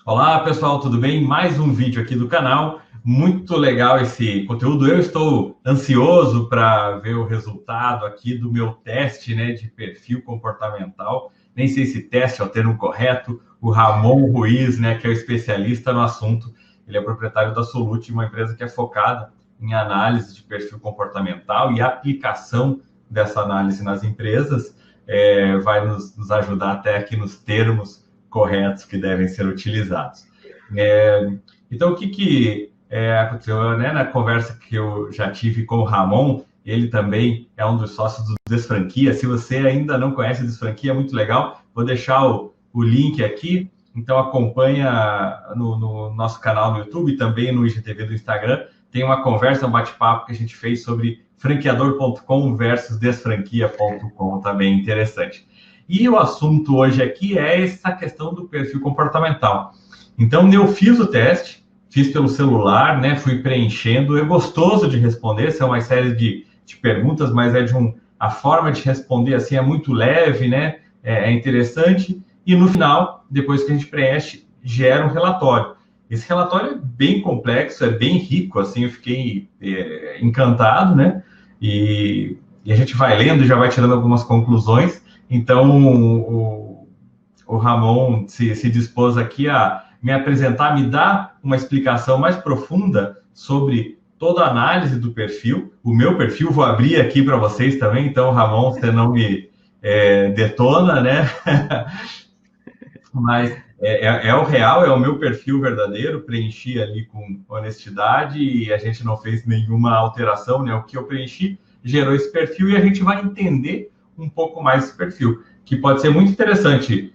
Olá, pessoal, tudo bem? Mais um vídeo aqui do canal. Muito legal esse conteúdo. Eu estou ansioso para ver o resultado aqui do meu teste, né, de perfil comportamental. Nem sei se teste é o termo correto. O Ramon Ruiz, né, que é o especialista no assunto, ele é proprietário da Solute, uma empresa que é focada em análise de perfil comportamental e aplicação dessa análise nas empresas. Vai nos ajudar até aqui nos termos corretos que devem ser utilizados. Então, o que aconteceu, né, na conversa que eu já tive com o Ramon? Ele também é um dos sócios do Desfranquia. Se você ainda não conhece o Desfranquia, é muito legal. Vou deixar o link aqui. Então, acompanha no nosso canal no YouTube e também no IGTV do Instagram. Tem uma conversa, um bate-papo que a gente fez sobre franqueador.com versus desfranquia.com, também interessante. E o assunto hoje aqui é essa questão do perfil comportamental. Então, eu fiz o teste, fiz pelo celular, né? Fui preenchendo. É gostoso de responder, são uma série de perguntas, mas a forma de responder assim é muito leve, né? É interessante. E no final, depois que a gente preenche, gera um relatório. Esse relatório é bem complexo, é bem rico, assim, eu fiquei encantado, né? E a gente vai lendo e já vai tirando algumas conclusões. Então, o Ramon se dispôs aqui a me apresentar, me dar uma explicação mais profunda sobre toda a análise do perfil, o meu perfil, vou abrir aqui para vocês também, então, Ramon, você não me detona, né? Mas é o real, é o meu perfil verdadeiro, preenchi ali com honestidade e a gente não fez nenhuma alteração, né? O que eu preenchi gerou esse perfil e a gente vai entender um pouco mais esse perfil, que pode ser muito interessante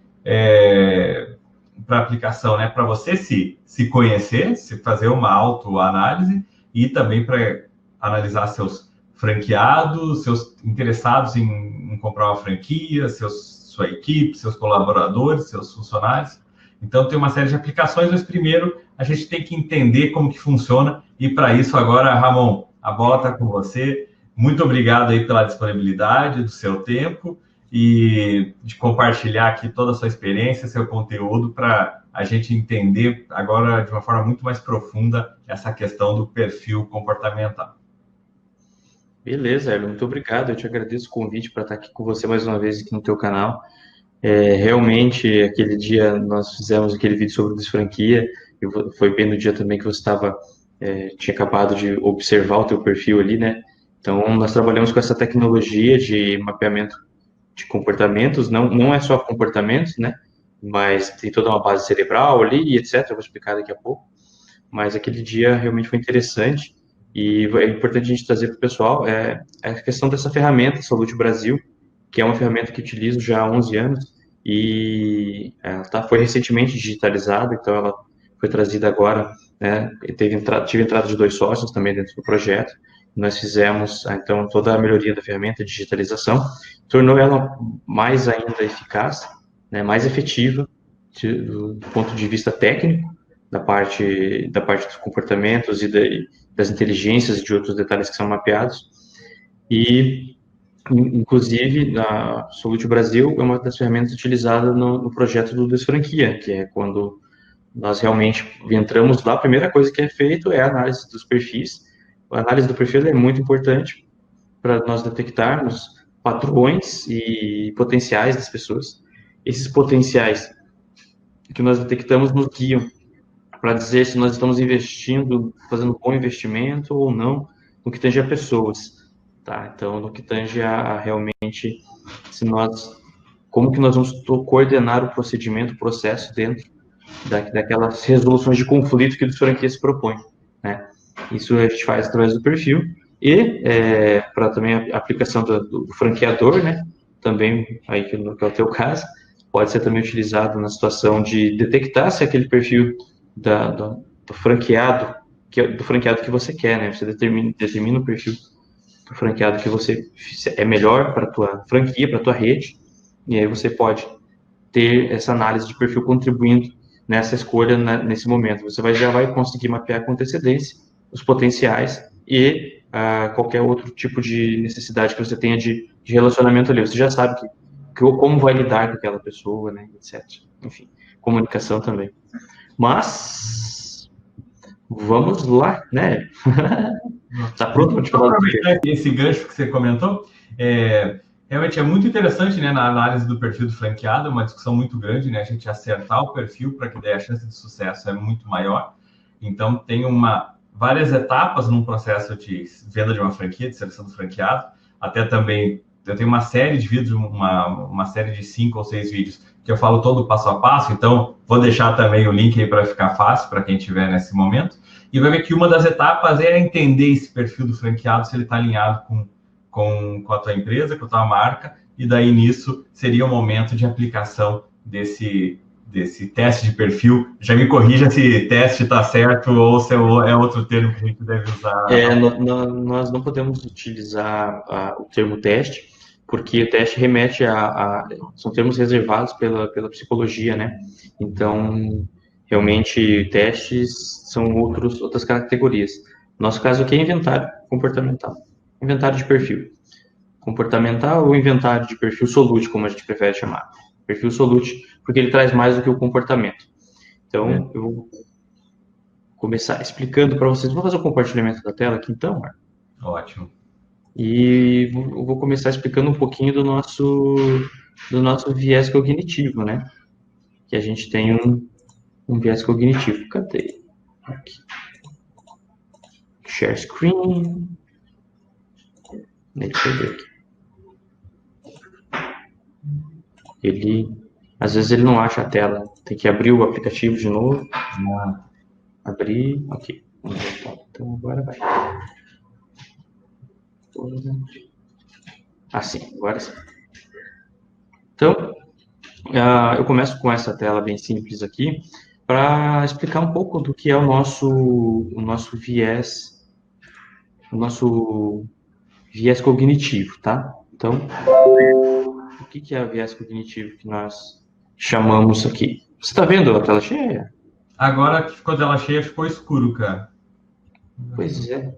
para aplicação, né? Para você se conhecer, se fazer uma autoanálise e também para analisar seus franqueados, seus interessados em comprar uma franquia, sua equipe, seus colaboradores, seus funcionários. Então, tem uma série de aplicações, mas primeiro a gente tem que entender como que funciona e para isso agora, Ramon, a bola está com você. Muito obrigado aí pela disponibilidade do seu tempo e de compartilhar aqui toda a sua experiência, seu conteúdo, para a gente entender agora de uma forma muito mais profunda essa questão do perfil comportamental. Beleza, Erlo, muito obrigado. Eu te agradeço o convite para estar aqui com você mais uma vez aqui no teu canal. Realmente, aquele dia nós fizemos aquele vídeo sobre desfranquia, e foi bem no dia também que você tinha acabado de observar o teu perfil ali, né? Então, nós trabalhamos com essa tecnologia de mapeamento de comportamentos, não é só comportamentos, né? Mas tem toda uma base cerebral ali, e etc. Eu vou explicar daqui a pouco. Mas aquele dia realmente foi interessante. E é importante a gente trazer para o pessoal a questão dessa ferramenta, Solute Brasil, que é uma ferramenta que utilizo já há 11 anos e ela foi recentemente digitalizada, então ela foi trazida agora, né, tive entrada de 2 sócios também dentro do projeto. Nós fizemos, então, toda a melhoria da ferramenta, a digitalização, tornou ela mais ainda eficaz, né, mais efetiva do ponto de vista técnico, da parte dos comportamentos e das inteligências e de outros detalhes que são mapeados. E, inclusive, a Solute Brasil é uma das ferramentas utilizadas no projeto do Desfranquia, que é quando nós realmente entramos lá, a primeira coisa que é feito é a análise dos perfis. A análise do perfil é muito importante para nós detectarmos padrões e potenciais das pessoas. Esses potenciais que nós detectamos nos guiam para dizer se nós estamos investindo, fazendo um bom investimento ou não, no que tange a pessoas, tá? Então, no que tange a realmente, como que nós vamos coordenar o procedimento, o processo dentro daquelas resoluções de conflito que o franquia se propõe, né? Isso a gente faz através do perfil e para também a aplicação do franqueador, né? Também aí que é o teu caso, pode ser também utilizado na situação de detectar se aquele perfil do franqueado que você quer, né? Você determina o perfil do franqueado que você é melhor para a tua franquia, para a tua rede, e aí você pode ter essa análise de perfil contribuindo nessa escolha nesse momento. Você já vai conseguir mapear com antecedência os potenciais e qualquer outro tipo de necessidade que você tenha de relacionamento ali. Você já sabe como vai lidar com aquela pessoa, né, etc. Enfim, comunicação também. Mas vamos lá, né? Tá pronto para te falar do aproveitar esse gancho que você comentou. Realmente é muito interessante, né, na análise do perfil do franqueado, é uma discussão muito grande, né, a gente acertar o perfil para que daí a chance de sucesso é muito maior. Então, tem várias etapas num processo de venda de uma franquia, de seleção do franqueado. Até também, eu tenho uma série de vídeos, uma série de 5 ou 6 vídeos, que eu falo todo passo a passo, então vou deixar também o link aí para ficar fácil para quem estiver nesse momento. E vai ver que uma das etapas é entender esse perfil do franqueado, se ele está alinhado com a tua empresa, com a tua marca, e daí nisso seria o momento de aplicação desse teste de perfil. Já me corrija se teste está certo ou se é outro termo que a gente deve usar. Nós não podemos utilizar o termo teste, porque o teste remete são termos reservados pela psicologia, né? Então, realmente, testes são outras categorias. No nosso caso aqui é inventário comportamental. Inventário de perfil comportamental ou inventário de perfil Solute, como a gente prefere chamar. Perfil Solute, porque ele traz mais do que o comportamento. Então, eu vou começar explicando para vocês. Vou fazer o compartilhamento da tela aqui, então, Marco. Ótimo. E eu vou começar explicando um pouquinho do nosso viés cognitivo, né? Que a gente tem um viés cognitivo. Cadê? Aqui. Share screen. Deixa eu ver aqui. Às vezes ele não acha a tela. Tem que abrir o aplicativo de novo. Abrir. Ok. Então agora vai. Assim, agora sim. Então, eu começo com essa tela bem simples aqui para explicar um pouco do que é o nosso viés cognitivo, tá? Então, o que é o viés cognitivo que nós chamamos aqui? Você está vendo a tela cheia? Agora que ficou a tela cheia, ficou escuro, cara. Pois é.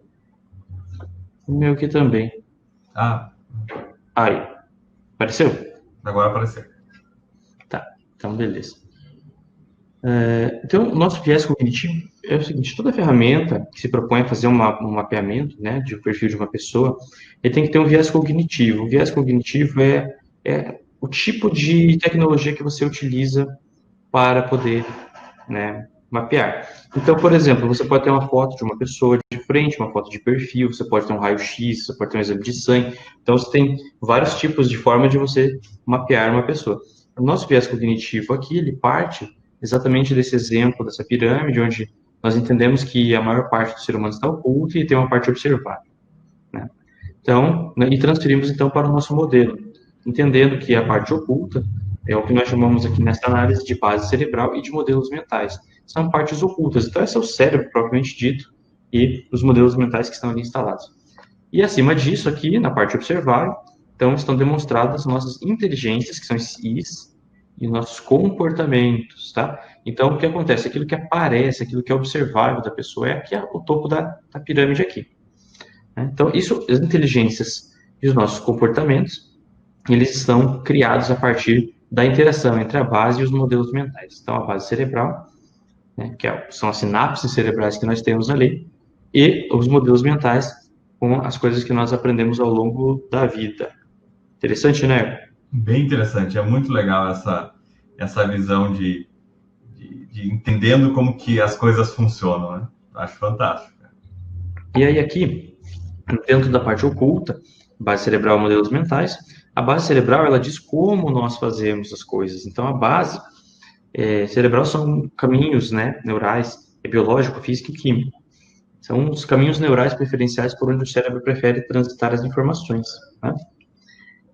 O meu aqui também. Aí. Apareceu? Agora apareceu. Tá, então beleza. Então, o nosso viés cognitivo é o seguinte: toda ferramenta que se propõe a fazer um mapeamento, né, de um perfil de uma pessoa, ele tem que ter um viés cognitivo. O viés cognitivo é o tipo de tecnologia que você utiliza para poder, né, mapear. Então, por exemplo, você pode ter uma foto de uma pessoa de frente, uma foto de perfil, você pode ter um raio-x, você pode ter um exame de sangue. Então, você tem vários tipos de forma de você mapear uma pessoa. O nosso viés cognitivo aqui, ele parte exatamente desse exemplo, dessa pirâmide, onde nós entendemos que a maior parte do ser humano está oculta e tem uma parte observada, né? Então, e transferimos então para o nosso modelo, entendendo que a parte oculta é o que nós chamamos aqui nessa análise de base cerebral e de modelos mentais. São partes ocultas, então esse é o cérebro propriamente dito e os modelos mentais que estão ali instalados. E acima disso aqui, na parte observável, então estão demonstradas nossas inteligências, que são esses Is, e nossos comportamentos, tá? Então, o que acontece? Aquilo que aparece, aquilo que é observável da pessoa, é o topo da pirâmide aqui, né? Então, as inteligências e os nossos comportamentos, eles estão criados a partir da interação entre a base e os modelos mentais. Então, a base cerebral, né, são as sinapses cerebrais que nós temos ali, e os modelos mentais com as coisas que nós aprendemos ao longo da vida. Interessante, né? Bem interessante, é muito legal essa visão de entendendo como que as coisas funcionam, né? Acho fantástico. E aí aqui, dentro da parte oculta, base cerebral, modelos mentais, a base cerebral, ela diz como nós fazemos as coisas. Então, a base cerebral são caminhos, né, neurais, biológico, físico e químico. São os caminhos neurais preferenciais por onde o cérebro prefere transitar as informações, né?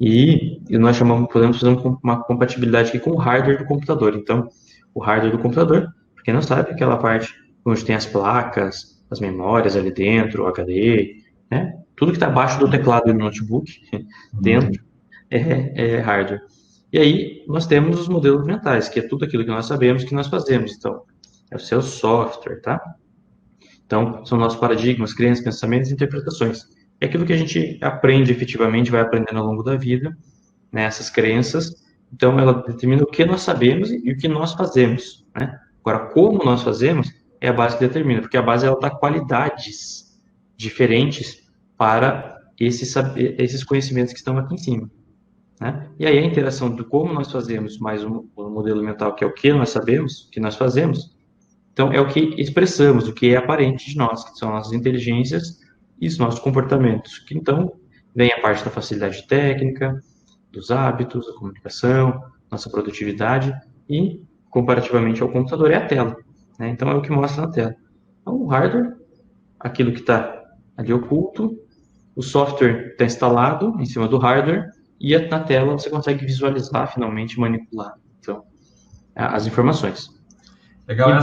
E nós podemos fazer uma compatibilidade aqui com o hardware do computador. Então, o hardware do computador, para quem não sabe, é aquela parte onde tem as placas, as memórias ali dentro, o HD, né? Tudo que está abaixo do teclado do notebook, dentro, é hardware. E aí, nós temos os modelos mentais, que é tudo aquilo que nós sabemos que nós fazemos. Então, é o seu software, tá? Então, são nossos paradigmas, crenças, pensamentos e interpretações. É aquilo que a gente aprende efetivamente, vai aprendendo ao longo da vida, né, essas crenças. Então, ela determina o que nós sabemos e o que nós fazemos, né? Agora, como nós fazemos, é a base que determina, porque a base ela dá qualidades diferentes para esses conhecimentos que estão aqui em cima, né? E aí a interação do como nós fazemos mais um modelo mental, que é o que nós sabemos, o que nós fazemos, então é o que expressamos, o que é aparente de nós, que são nossas inteligências e os nossos comportamentos, que então vem a parte da facilidade técnica, dos hábitos, da comunicação, nossa produtividade e, comparativamente ao computador, é a tela, né? Então é o que mostra na tela. Então, o hardware, aquilo que está ali oculto, o software está instalado em cima do hardware e na tela você consegue visualizar, finalmente, manipular então, as informações. Legal, E,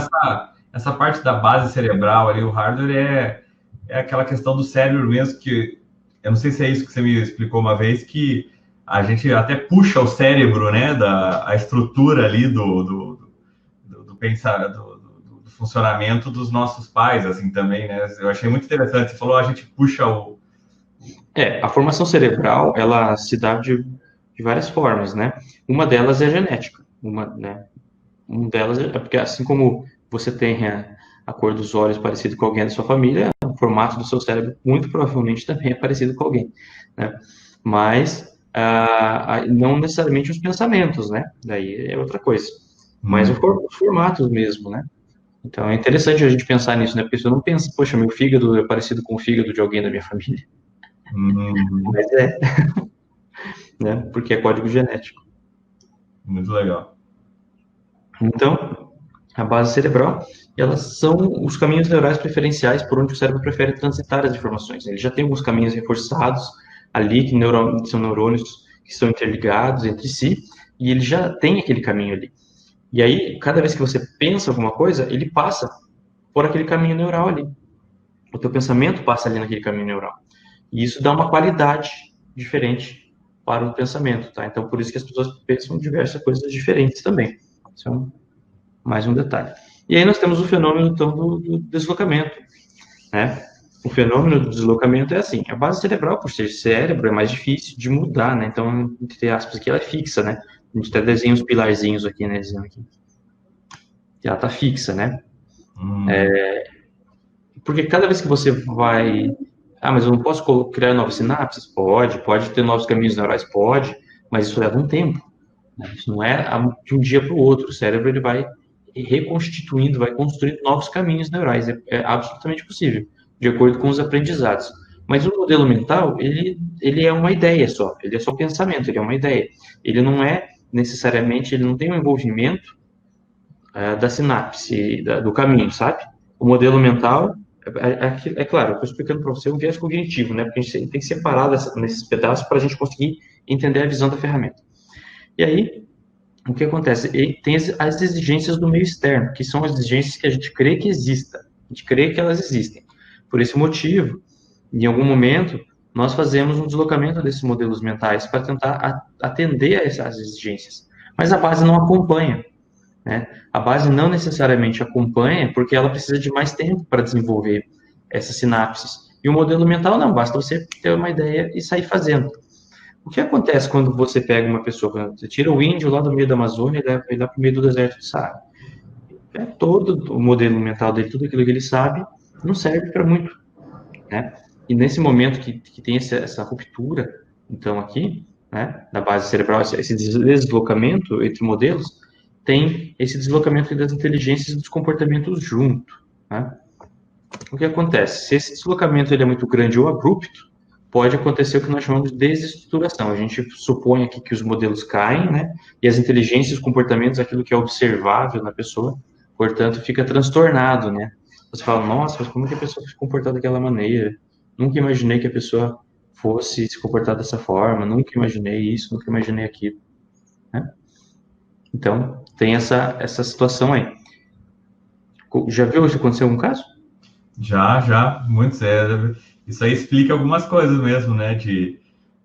essa parte da base cerebral ali, o hardware é aquela questão do cérebro mesmo, que eu não sei se é isso que você me explicou uma vez, que a gente até puxa o cérebro, né, a estrutura ali do pensar, do funcionamento dos nossos pais, assim, também, né? Eu achei muito interessante. Você falou, a gente puxa a formação cerebral, ela se dá de várias formas, né? Uma delas é genética, né? Uma delas é porque assim como você tem a cor dos olhos parecido com alguém da sua família, o formato do seu cérebro muito provavelmente também é parecido com alguém, né? Mas não necessariamente os pensamentos, né? Daí é outra coisa. Mas os formatos mesmo, né? Então é interessante a gente pensar nisso, né? Porque você não pensa, poxa, meu fígado é parecido com o fígado de alguém da minha família. Mas né? Porque é código genético. Muito legal. Então, a base cerebral, elas são os caminhos neurais preferenciais por onde o cérebro prefere transitar as informações. Ele já tem alguns caminhos reforçados ali, que são neurônios que estão interligados entre si, e ele já tem aquele caminho ali. E aí, cada vez que você pensa alguma coisa, ele passa por aquele caminho neural ali. O teu pensamento passa ali naquele caminho neural. E isso dá uma qualidade diferente para o pensamento, tá? Então, por isso que as pessoas pensam diversas coisas diferentes também. Isso é mais um detalhe. E aí nós temos o fenômeno, então, do deslocamento, né? O fenômeno do deslocamento é assim, a base cerebral, por ser cérebro, é mais difícil de mudar, né? Então, entre aspas, aqui ela é fixa, né? A gente até desenha os pilarzinhos aqui, né? Dizendo aqui. Que ela tá fixa, né? Porque cada vez que você vai... mas eu não posso criar novas sinapses? Pode ter novos caminhos neurais? Pode, mas isso leva um tempo. Né? Isso não é de um dia para o outro. O cérebro ele vai reconstituindo, vai construindo novos caminhos neurais. É absolutamente possível, de acordo com os aprendizados. Mas o modelo mental, ele é uma ideia só. Ele é só pensamento, ele é uma ideia. Ele não é necessariamente, ele não tem um envolvimento da sinapse, do caminho, sabe? O modelo mental, é claro, eu estou explicando para você um viés cognitivo, né? Porque a gente tem que separar nesses pedaços para a gente conseguir entender a visão da ferramenta. E aí, o que acontece? Tem as exigências do meio externo, que são as exigências que a gente crê que exista, a gente crê que elas existem. Por esse motivo, em algum momento, nós fazemos um deslocamento desses modelos mentais para tentar atender a essas exigências. Mas a base não acompanha, né? A base não necessariamente acompanha, porque ela precisa de mais tempo para desenvolver essas sinapses. E o modelo mental não, basta você ter uma ideia e sair fazendo. O que acontece quando você pega uma pessoa, você tira o índio lá do meio da Amazônia e leva ele lá para o meio do deserto do Saara? Todo o modelo mental dele, tudo aquilo que ele sabe, não serve para muito, né? E nesse momento que tem essa ruptura, então aqui, né, na base cerebral, esse deslocamento entre modelos, tem esse deslocamento das inteligências e dos comportamentos junto, né? O que acontece? Se esse deslocamento ele é muito grande ou abrupto, pode acontecer o que nós chamamos de desestruturação. A gente supõe aqui que os modelos caem, né? E as inteligências e os comportamentos, aquilo que é observável na pessoa, portanto, fica transtornado, né? Você fala, nossa, mas como que a pessoa se comportar daquela maneira? Nunca imaginei que a pessoa fosse se comportar dessa forma, nunca imaginei isso, nunca imaginei aquilo, né? Então, tem essa situação aí. Já viu isso acontecer algum caso? Já, muito sério. Isso aí explica algumas coisas mesmo, né?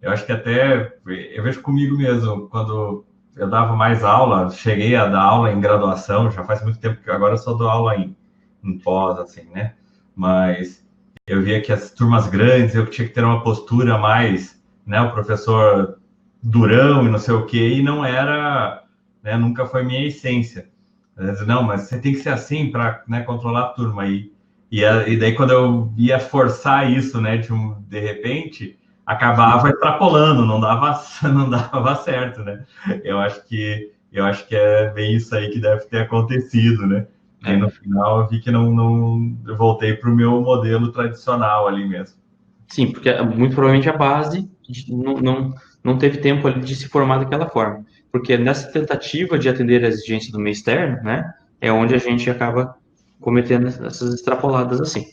Eu acho que até eu vejo comigo mesmo, quando eu dava mais aula, cheguei a dar aula em graduação, já faz muito tempo que agora eu só dou aula em pós, assim, né? Mas eu via que as turmas grandes, eu tinha que ter uma postura mais, né? O professor durão e não sei o quê, e não era, né? Nunca foi minha essência. Às vezes, não, mas você tem que ser assim para, né, controlar a turma aí. E daí, quando eu ia forçar isso, né, de repente, acabava extrapolando, não dava, não dava certo, né? Eu acho que é bem isso aí que deve ter acontecido, né? E no final eu vi que eu voltei para o meu modelo tradicional ali mesmo. Sim, porque muito provavelmente a base não teve tempo ali de se formar daquela forma. Porque nessa tentativa de atender a exigência do meio externo, né, é onde a gente acaba cometendo essas extrapoladas assim.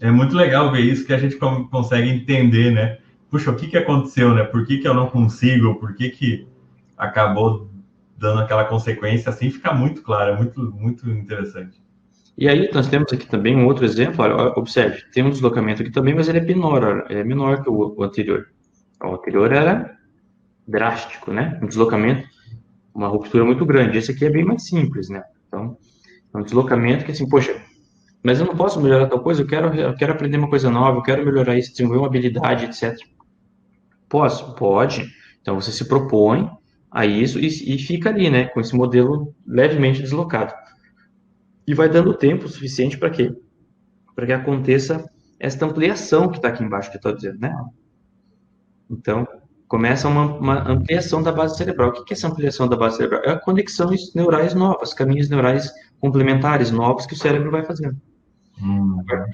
É muito legal ver isso, que a gente consegue entender, né? Puxa, o que que aconteceu, né? Por que que eu não consigo? Por que que acabou dando aquela consequência? Assim fica muito claro, é muito interessante. E aí nós temos aqui também um outro exemplo, olha, observe, tem um deslocamento aqui também, mas ele é menor, olha, ele é menor que o anterior. O anterior era drástico, né? Um deslocamento, uma ruptura muito grande. Esse aqui é bem mais simples, né? Então, é um deslocamento que assim, poxa, mas eu não posso melhorar tal coisa, eu quero aprender uma coisa nova, eu quero melhorar isso, desenvolver uma habilidade, etc. Posso? Pode. Então você se propõe a isso e fica ali, né, com esse modelo levemente deslocado. E vai dando tempo suficiente para quê? Para que aconteça esta ampliação que está aqui embaixo que eu estou dizendo, né? Então, começa uma ampliação da base cerebral. O que é essa ampliação da base cerebral? É a conexões neurais novas, caminhos neurais complementares novos que o cérebro vai fazendo.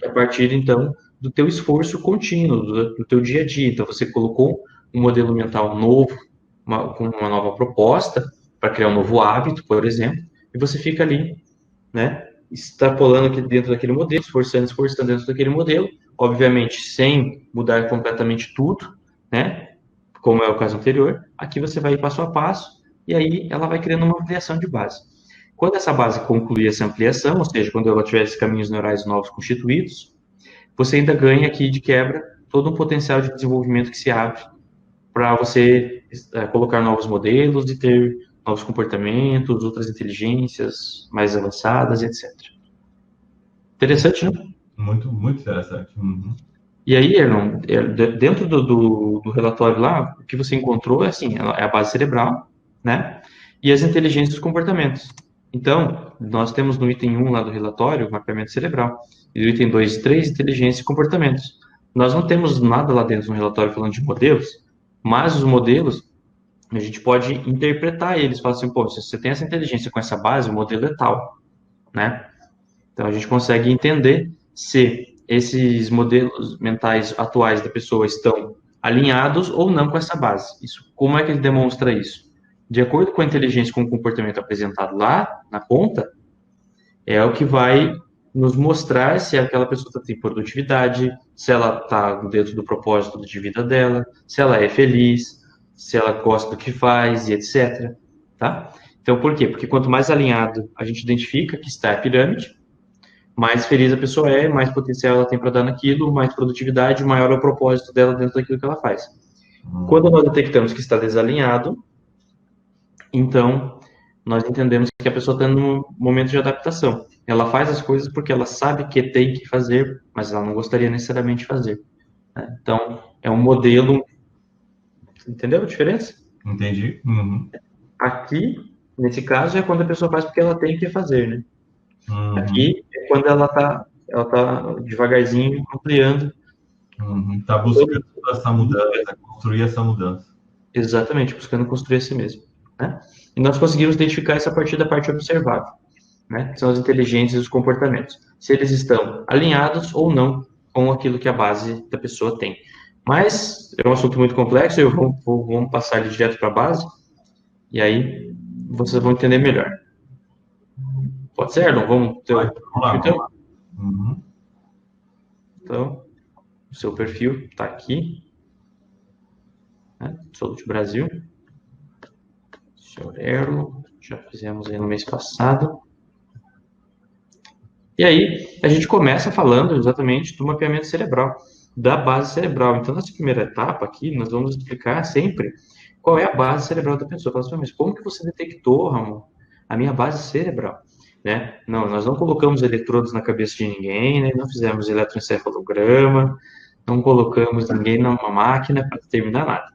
A partir, então, do teu esforço contínuo, do teu dia a dia. Então, você colocou um modelo mental novo, com uma nova proposta, para criar um novo hábito, por exemplo, e você fica ali, né, extrapolando aqui dentro daquele modelo, esforçando dentro daquele modelo, obviamente sem mudar completamente tudo, né, como é o caso anterior. Aqui você vai passo a passo, e aí ela vai criando uma ampliação de base. Quando essa base concluir essa ampliação, ou seja, quando ela tiver esses caminhos neurais novos constituídos, você ainda ganha aqui de quebra todo um potencial de desenvolvimento que se abre para você colocar novos modelos e ter novos comportamentos, outras inteligências mais avançadas, etc. Interessante, né? Muito interessante. Uhum. E aí, Erlon, dentro do relatório lá, o que você encontrou é assim, é a base cerebral, né? E as inteligências dos comportamentos. Então, nós temos no item 1 lá do relatório, o mapeamento cerebral, e no item 2 e 3, inteligência e comportamentos. Nós não temos nada lá dentro no relatório falando de modelos, mas os modelos, a gente pode interpretar eles, falar assim, pô, se você tem essa inteligência com essa base, o modelo é tal, né? Então, a gente consegue entender se esses modelos mentais atuais da pessoa estão alinhados ou não com essa base. Isso, como é que ele demonstra isso? De acordo com a inteligência com o comportamento apresentado lá na ponta, é o que vai nos mostrar se aquela pessoa tem produtividade, se ela está dentro do propósito de vida dela, se ela é feliz, se ela gosta do que faz e etc. Tá? Então, por quê? Porque quanto mais alinhado a gente identifica que está a pirâmide, mais feliz a pessoa é, mais potencial ela tem para dar naquilo, mais produtividade, maior é o propósito dela dentro daquilo que ela faz. Quando nós detectamos que está desalinhado, então nós entendemos que a pessoa está num momento de adaptação. Ela faz as coisas porque ela sabe que tem que fazer, mas ela não gostaria necessariamente de fazer. Né? Então, é um modelo. Entendeu a diferença? Entendi. Uhum. Aqui, nesse caso, é quando a pessoa faz porque ela tem que fazer, né? Uhum. Aqui é quando ela tá devagarzinho ampliando. Tá buscando essa mudança, construir essa mudança. Exatamente, buscando construir esse mesmo. Né? E nós conseguimos identificar isso a partir da parte observável, né? Que são as inteligências e os comportamentos. Se eles estão alinhados ou não com aquilo que a base da pessoa tem. Mas é um assunto muito complexo, vamos passar ele direto para a base, e aí vocês vão entender melhor. Pode ser, Erlon? Vamos lá. Então? Uhum. Então, o seu perfil está aqui. Né? Solute Brasil. Senhor Erlon, já fizemos aí no mês passado. E aí, a gente começa falando exatamente do mapeamento cerebral, da base cerebral. Então, nessa primeira etapa aqui, nós vamos explicar sempre qual é a base cerebral da pessoa. Fala assim, mas como que você detectou, Ramon, a minha base cerebral? Né? Não, nós não colocamos eletrodos na cabeça de ninguém, né? Não fizemos eletroencefalograma, não colocamos ninguém numa máquina para determinar nada.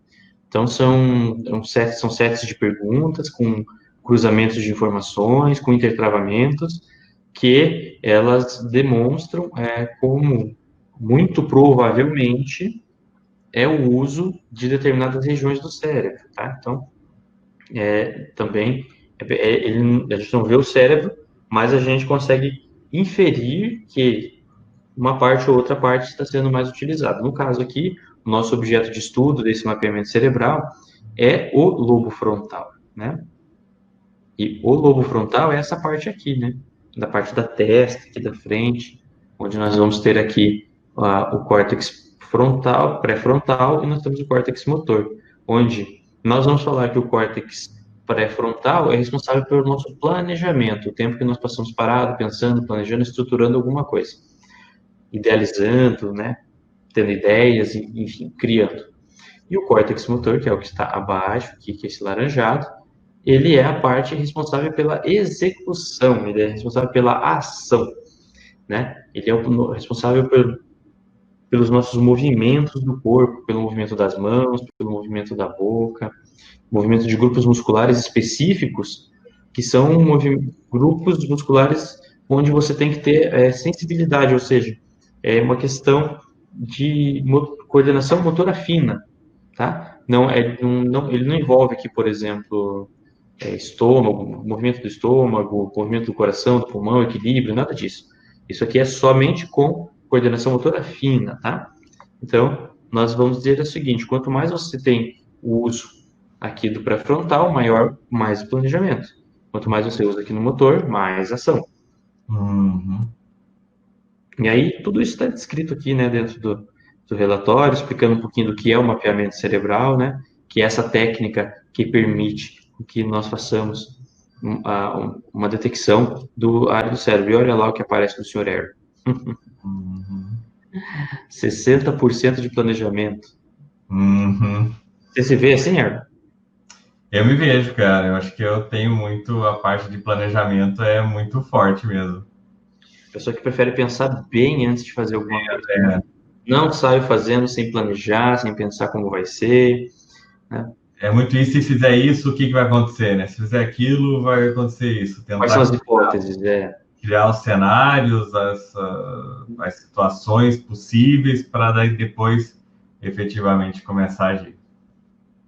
Então, são sets de perguntas com cruzamentos de informações, com intertravamentos, que elas demonstram como, muito provavelmente, é o uso de determinadas regiões do cérebro, tá? Então, também, a gente não vê o cérebro, mas a gente consegue inferir que uma parte ou outra parte está sendo mais utilizada. No caso aqui, o nosso objeto de estudo desse mapeamento cerebral é o lobo frontal, né? E o lobo frontal é essa parte aqui, né? Da parte da testa, aqui da frente, onde nós vamos ter aqui o córtex frontal, pré-frontal, e nós temos o córtex motor, onde nós vamos falar que o córtex pré-frontal é responsável pelo nosso planejamento, o tempo que nós passamos parado, pensando, planejando, estruturando alguma coisa, idealizando, né? Tendo ideias, enfim, criando. E o córtex motor, que é o que está abaixo, aqui, que é esse laranjado, ele é a parte responsável pela execução, ele é responsável pela ação, né? Ele é o responsável pelos nossos movimentos do corpo, pelo movimento das mãos, pelo movimento da boca, movimento de grupos musculares específicos, que são grupos musculares onde você tem que ter sensibilidade, ou seja, é uma questão de coordenação motora fina, tá? Ele não envolve aqui, por exemplo, estômago, movimento do estômago, movimento do coração, do pulmão, equilíbrio, nada disso. Isso aqui é somente com coordenação motora fina, tá? Então, nós vamos dizer o seguinte, quanto mais você tem o uso aqui do pré-frontal, mais planejamento. Quanto mais você usa aqui no motor, mais ação. Uhum. E aí, tudo isso está descrito aqui, né, dentro do relatório, explicando um pouquinho do que é o mapeamento cerebral, né, que é essa técnica que permite que nós façamos uma detecção da área do cérebro. E olha lá o que aparece no Sr. Erlo. 60% de planejamento. Uhum. Você se vê assim, Erlo? Eu me vejo, cara. Eu acho que eu tenho muito, a parte de planejamento é muito forte mesmo. Pessoa que prefere pensar bem antes de fazer alguma coisa. Não saio fazendo sem planejar, sem pensar como vai ser, né? É muito isso, se fizer isso, o que vai acontecer, né? Se fizer aquilo, vai acontecer isso. Quais são as hipóteses? Criar os cenários, as situações possíveis para daí depois efetivamente começar a agir.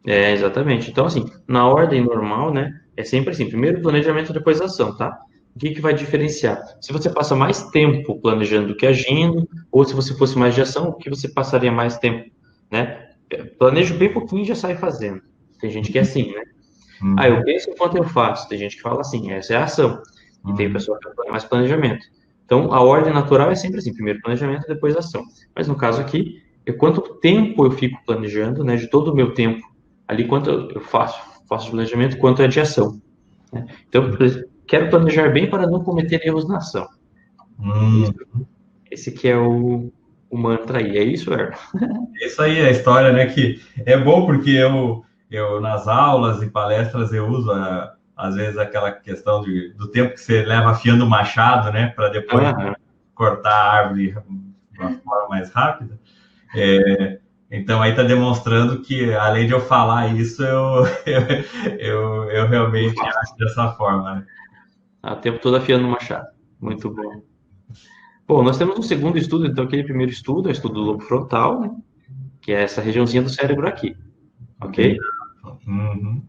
Exatamente. Então, assim, na ordem normal, né? É sempre assim, primeiro planejamento, depois ação, tá? O que vai diferenciar? Se você passa mais tempo planejando do que agindo, ou se você fosse mais de ação, o que você passaria mais tempo, né? Planejo bem pouquinho e já sai fazendo. Tem gente que é assim, né? Eu penso enquanto eu faço. Tem gente que fala assim, essa é a ação. E tem pessoa que faz mais planejamento. Então, a ordem natural é sempre assim, primeiro planejamento, depois ação. Mas no caso aqui, quanto tempo eu fico planejando, né? De todo o meu tempo, ali quanto eu faço de planejamento, quanto é de ação. Né? Então, quero planejar bem para não cometer erros na ação. Esse que é o mantra aí. É isso, Erlo? É isso aí, a história, né? Que é bom porque eu nas aulas e palestras eu uso às vezes aquela questão do tempo que você leva afiando o machado, né? Para depois cortar a árvore de uma forma mais rápida. Então aí está demonstrando que além de eu falar isso, eu realmente acho dessa forma, né? O tempo todo afiando o machado. Muito bom. Bom, nós temos um segundo estudo, então aquele primeiro estudo é o estudo do lobo frontal, né? Que é essa regiãozinha do cérebro aqui, ok? Uhum.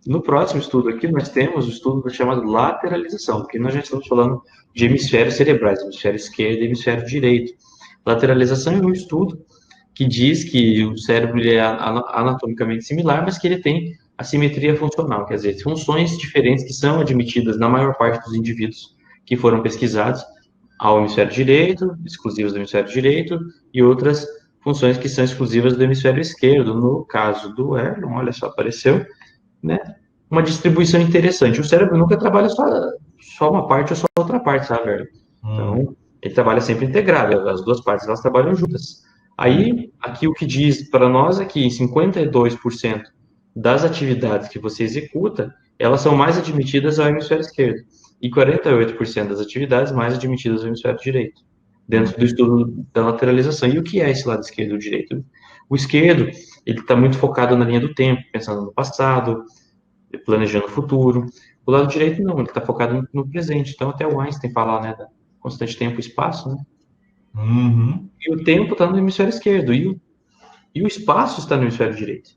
No próximo estudo aqui, nós temos o estudo chamado lateralização, porque nós já estamos falando de hemisférios cerebrais, hemisfério esquerdo e hemisfério direito. Lateralização é um estudo que diz que o cérebro ele é anatomicamente similar, mas que ele tem assimetria funcional, quer dizer, funções diferentes que são admitidas na maior parte dos indivíduos que foram pesquisados ao hemisfério direito, exclusivas do hemisfério direito, e outras funções que são exclusivas do hemisfério esquerdo. No caso do Erlo, olha só, apareceu, né, uma distribuição interessante. O cérebro nunca trabalha só uma parte ou só outra parte, sabe, Erlo? Então, ele trabalha sempre integrado, as duas partes elas trabalham juntas. Aí, aqui o que diz para nós é que 52% das atividades que você executa, elas são mais admitidas ao hemisfério esquerdo, e 48% das atividades mais admitidas ao hemisfério direito, dentro do estudo da lateralização. E o que é esse lado esquerdo ou direito? O esquerdo, ele está muito focado na linha do tempo, pensando no passado, planejando o futuro. O lado direito não, ele está focado no presente. Então, até o Einstein fala, né, da constante tempo e espaço, né? Uhum. E o tempo está no hemisfério esquerdo e o espaço está no hemisfério direito.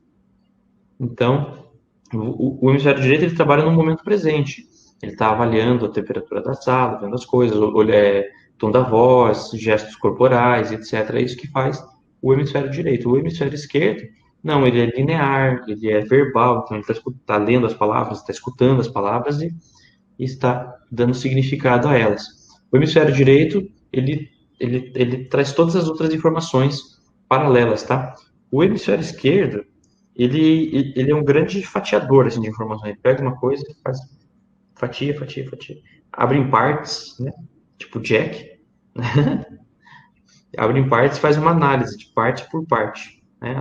Então, o hemisfério direito ele trabalha no momento presente. Ele está avaliando a temperatura da sala, vendo as coisas, tom da voz, gestos corporais, etc. É isso que faz o hemisfério direito. O hemisfério esquerdo, não, ele é linear, ele é verbal, então ele está lendo as palavras, está escutando as palavras e está dando significado a elas. O hemisfério direito, ele traz todas as outras informações paralelas, tá? O hemisfério esquerdo, ele é um grande fatiador assim, de informações. Ele pega uma coisa, faz fatia, fatia, fatia. Abre em partes, né? Tipo Jack. Abre em partes e faz uma análise de parte por parte, né?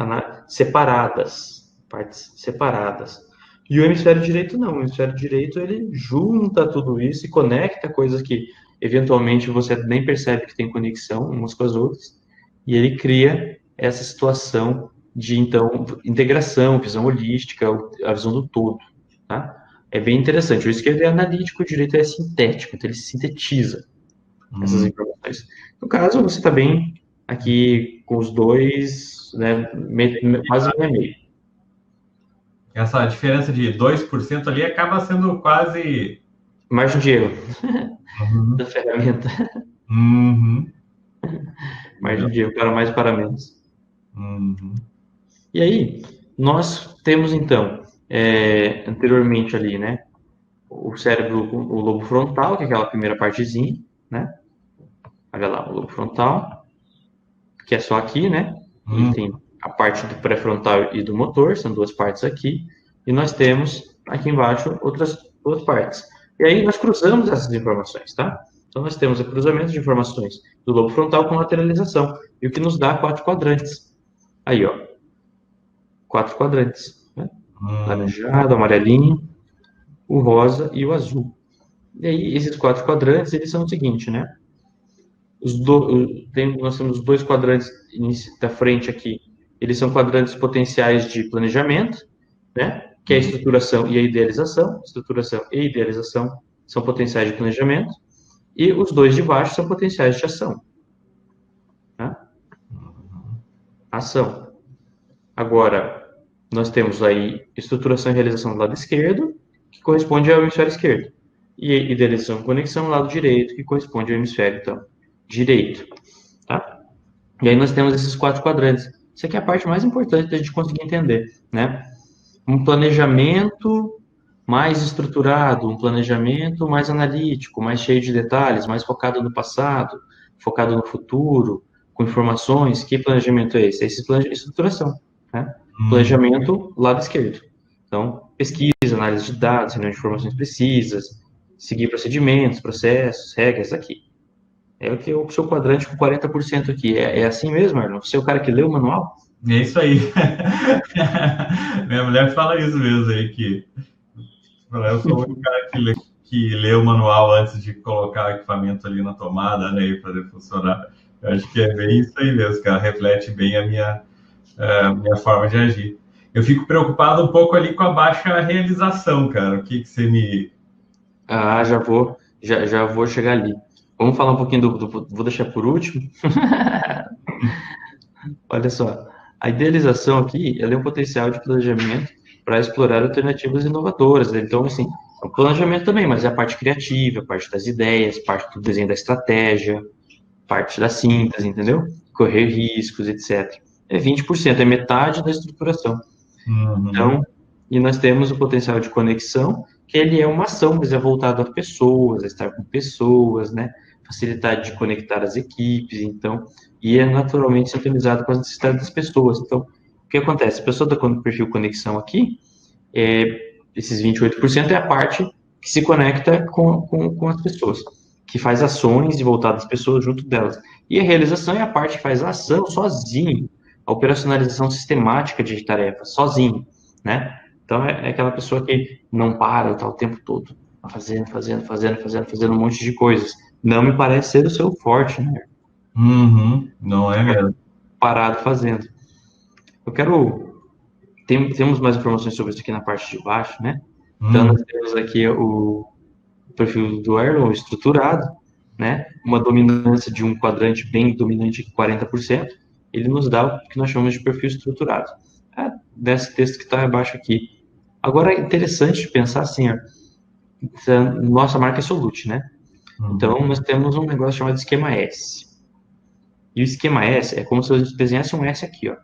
Separadas, partes separadas. E o hemisfério direito não. O hemisfério direito ele junta tudo isso e conecta coisas que eventualmente você nem percebe que tem conexão umas com as outras. E ele cria essa situação de então integração, visão holística, a visão do todo, tá? É bem interessante. O esquerdo é analítico, o direito é sintético, então ele sintetiza essas informações. No caso, você está bem aqui com os dois, né, quase meio a meio. Essa diferença de 2% ali acaba sendo quase... Margem de erro da ferramenta. Uhum. Margem de erro para mais para menos. Uhum. E aí, nós temos então, anteriormente ali, né, o cérebro, o lobo frontal, que é aquela primeira partezinha, né? Olha lá, o lobo frontal, que é só aqui, né? Ele tem a parte do pré-frontal e do motor, são duas partes aqui, e nós temos aqui embaixo outras duas partes. E aí nós cruzamos essas informações, tá? Então nós temos o cruzamento de informações do lobo frontal com lateralização, e o que nos dá 4 quadrantes. Aí, ó, 4 quadrantes, né? Laranjado, amarelinho, o rosa e o azul. E aí esses 4 quadrantes, eles são o seguinte, né? Nós temos 2 quadrantes da frente aqui, eles são quadrantes potenciais de planejamento, né? Que é a estruturação e a idealização. Estruturação e idealização são potenciais de planejamento. E os 2 de baixo são potenciais de ação. Tá? Ação. Agora, nós temos aí estruturação e realização do lado esquerdo, que corresponde ao hemisfério esquerdo. E idealização e conexão do lado direito, que corresponde ao hemisfério, então, direito. Tá? E aí nós temos esses 4 quadrantes. Isso aqui é a parte mais importante da gente conseguir entender, né? Um planejamento mais estruturado, um planejamento mais analítico, mais cheio de detalhes, mais focado no passado, focado no futuro, com informações. Que planejamento é esse? Esse é estruturação, né? Planejamento, lado esquerdo. Então, pesquisa, análise de dados, reunião de informações precisas, seguir procedimentos, processos, regras aqui. É o seu quadrante com 40% aqui. É assim mesmo, Arnold? Você é o cara que leu o manual? É isso aí. Minha mulher fala isso mesmo aí, que eu sou o cara que lê o manual antes de colocar o equipamento ali na tomada, né, e fazer funcionar. Eu acho que é bem isso aí mesmo, cara. Reflete bem a minha forma de agir. Eu fico preocupado um pouco ali com a baixa realização, cara. O que você me... Ah, já vou chegar ali. Vamos falar um pouquinho vou deixar por último. Olha só, a idealização aqui, ela é um potencial de planejamento para explorar alternativas inovadoras. Então, assim, é o planejamento também, mas é a parte criativa, a parte das ideias, parte do desenho da estratégia, parte da síntese, entendeu? Correr riscos, etc. É 20%, é metade da estruturação. Então, e nós temos o potencial de conexão, que ele é uma ação, mas é voltado a pessoas, a estar com pessoas, né? Facilidade de conectar as equipes, então, e é naturalmente sintonizado com as necessidades das pessoas. Então, o que acontece? A pessoa está com o perfil conexão aqui, esses 28% é a parte que se conecta com as pessoas, que faz ações e voltadas às pessoas junto delas. E a realização é a parte que faz a ação sozinho, a operacionalização sistemática de tarefas, sozinho, né? Então, é aquela pessoa que não para, tá o tempo todo fazendo um monte de coisas. Não me parece ser o seu forte, né? Não é mesmo. Parado fazendo. Eu quero... Temos mais informações sobre isso aqui na parte de baixo, né? Então, nós temos aqui o perfil do Erlon estruturado, né? Uma dominância de um quadrante bem dominante, 40%, ele nos dá o que nós chamamos de perfil estruturado. Desse texto que está abaixo aqui. Agora, é interessante pensar assim, ó, nossa marca é Solute, né? Então, nós temos um negócio chamado esquema S. E o esquema S é como se a gente desenhasse um S aqui, ó,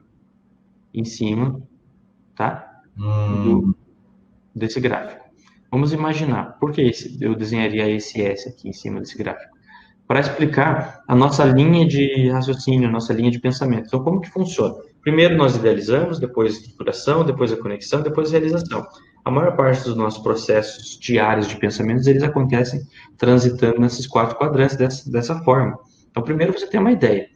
em cima, tá? Desse gráfico. Vamos imaginar, por que eu desenharia esse S aqui em cima desse gráfico? Para explicar a nossa linha de raciocínio, a nossa linha de pensamento. Então, como que funciona? Primeiro nós idealizamos, depois a estruturação, depois a conexão, depois a realização. A maior parte dos nossos processos diários de pensamentos, eles acontecem transitando nesses 4 quadrantes dessa forma. Então, primeiro você tem uma ideia.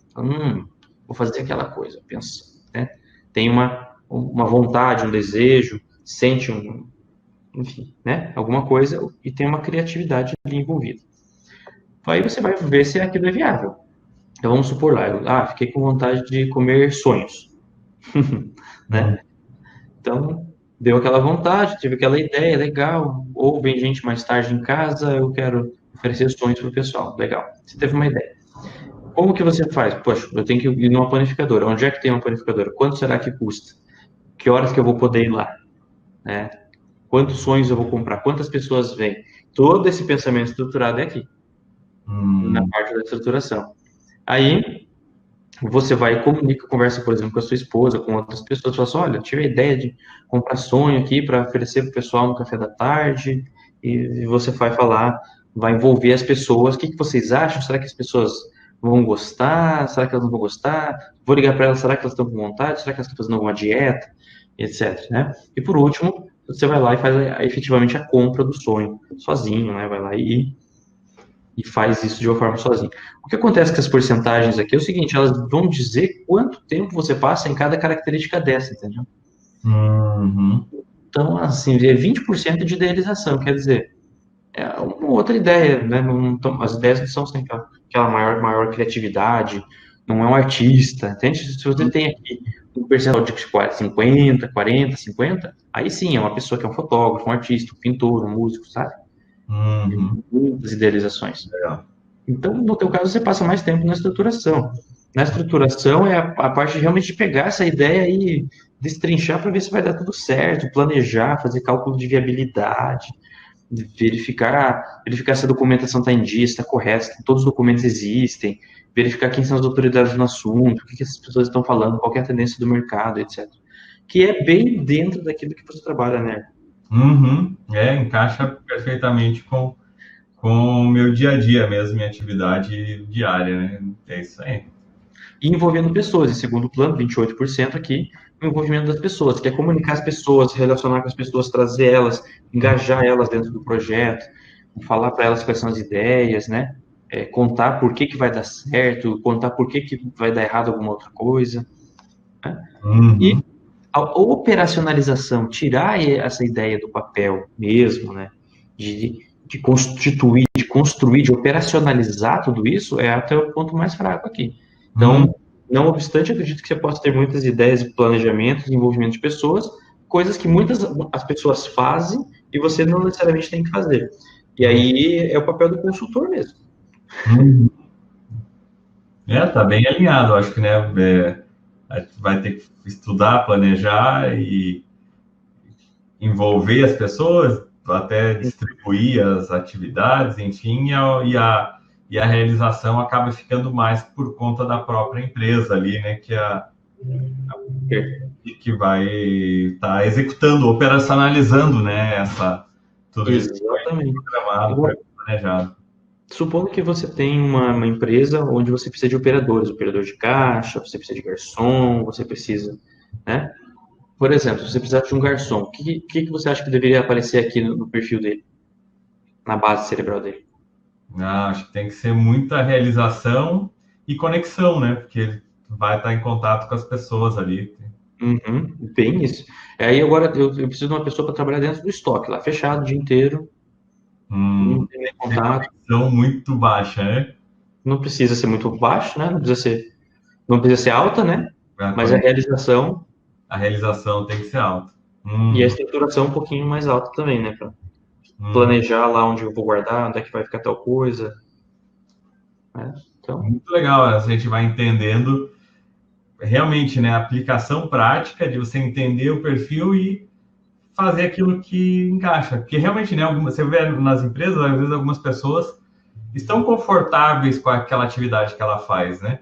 Vou fazer aquela coisa, pensa, né? Tem uma vontade, um desejo, sente enfim, né? Alguma coisa e tem uma criatividade ali envolvida. Aí você vai ver se aquilo é viável. Então vamos supor lá, fiquei com vontade de comer sonhos, né? Então deu aquela vontade, tive aquela ideia, legal. Ou vem gente mais tarde em casa, eu quero oferecer sonhos para o pessoal, legal. Você teve uma ideia. Como que você faz? Poxa, eu tenho que ir numa panificadora. Onde é que tem uma panificadora? Quanto será que custa? Que horas que eu vou poder ir lá? Né? Quantos sonhos eu vou comprar? Quantas pessoas vêm? Todo esse pensamento estruturado é aqui, na parte da estruturação. Aí, você vai e comunica, conversa, por exemplo, com a sua esposa, com outras pessoas, fala assim, olha, eu tive a ideia de comprar sonho aqui para oferecer para o pessoal no café da tarde, e você vai falar, vai envolver as pessoas, o que vocês acham? Será que as pessoas vão gostar? Será que elas não vão gostar? Vou ligar para elas, será que elas estão com vontade? Será que elas estão fazendo alguma dieta? Etc, né? E por último, você vai lá e faz efetivamente a compra do sonho, sozinho, né? Vai lá e faz isso de uma forma sozinho. O que acontece com as porcentagens aqui é o seguinte, elas vão dizer quanto tempo você passa em cada característica dessa, entendeu? Então, assim, é 20% de idealização, quer dizer, é uma outra ideia, né? As ideias não são sem aquela maior criatividade, não é um artista, entende? Se você tem aqui um percentual de 50, 40, 50, aí sim, é uma pessoa que é um fotógrafo, um artista, um pintor, um músico, sabe? Muitas idealizações. Então, no teu caso, você passa mais tempo na estruturação. Na estruturação é a parte realmente de pegar essa ideia e destrinchar para ver se vai dar tudo certo, planejar, fazer cálculo de viabilidade, verificar se a documentação está em dia, se está correta, se todos os documentos existem, verificar quem são as autoridades no assunto, o que essas pessoas estão falando, qual é a tendência do mercado, etc. Que é bem dentro daquilo que você trabalha, né? Encaixa perfeitamente com o meu dia a dia mesmo, minha atividade diária, né? É isso aí. E envolvendo pessoas, em segundo plano, 28% aqui, o envolvimento das pessoas, que é comunicar as pessoas, relacionar com as pessoas, trazer elas, engajar elas dentro do projeto, falar para elas quais são as ideias, né? Contar por que vai dar certo, contar por que vai dar errado alguma outra coisa. Né? E a operacionalização, tirar essa ideia do papel mesmo, né? De constituir, de construir, de operacionalizar tudo isso, é até o ponto mais fraco aqui. Então, não obstante, acredito que você possa ter muitas ideias e planejamentos, envolvimento de pessoas, coisas que as pessoas fazem e você não necessariamente tem que fazer. E aí é o papel do consultor mesmo. Tá bem alinhado, acho que, né? Vai ter que estudar, planejar e envolver as pessoas, até distribuir as atividades, enfim, e a realização acaba ficando mais por conta da própria empresa ali, né? Que vai estar executando, operacionalizando, né? Tudo isso que foi programado, foi planejado. Supondo que você tem uma empresa onde você precisa de operadores, operador de caixa, você precisa de garçom, você precisa, né? Por exemplo, se você precisar de um garçom, o que você acha que deveria aparecer aqui no perfil dele, na base cerebral dele? Acho que tem que ser muita realização e conexão, né? Porque ele vai estar em contato com as pessoas ali. Bem isso. Aí agora eu preciso de uma pessoa para trabalhar dentro do estoque, lá fechado o dia inteiro. Não tem nem contato. Conexão muito baixa, né? Não precisa ser muito baixo, né? Não precisa ser alta, né? Mas a realização tem que ser alta. E a estruturação um pouquinho mais alta também, né? Para planejar lá onde eu vou guardar, onde é que vai ficar tal coisa. Né? Então... Muito legal, a gente vai entendendo realmente, né, a aplicação prática de você entender o perfil e fazer aquilo que encaixa. Porque realmente, né, você vê nas empresas, às vezes algumas pessoas estão confortáveis com aquela atividade que ela faz, né?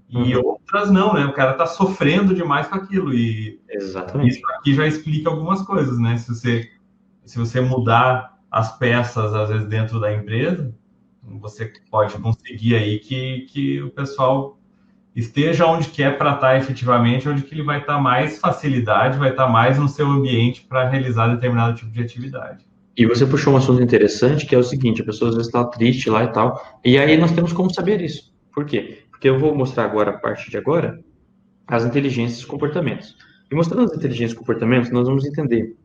E outras não, né? O cara tá sofrendo demais com aquilo. E Exatamente. isso aqui já explica algumas coisas, né? Se você mudar as peças, às vezes, dentro da empresa, você pode conseguir aí que o pessoal esteja onde quer para estar efetivamente, onde que ele vai estar mais facilidade, vai estar mais no seu ambiente para realizar determinado tipo de atividade. E você puxou um assunto interessante, que é o seguinte, a pessoa às vezes está triste lá e tal, e aí nós temos como saber isso. Por quê? Porque eu vou mostrar agora, a partir de agora, as inteligências e comportamentos. E mostrando as inteligências e comportamentos, nós vamos entender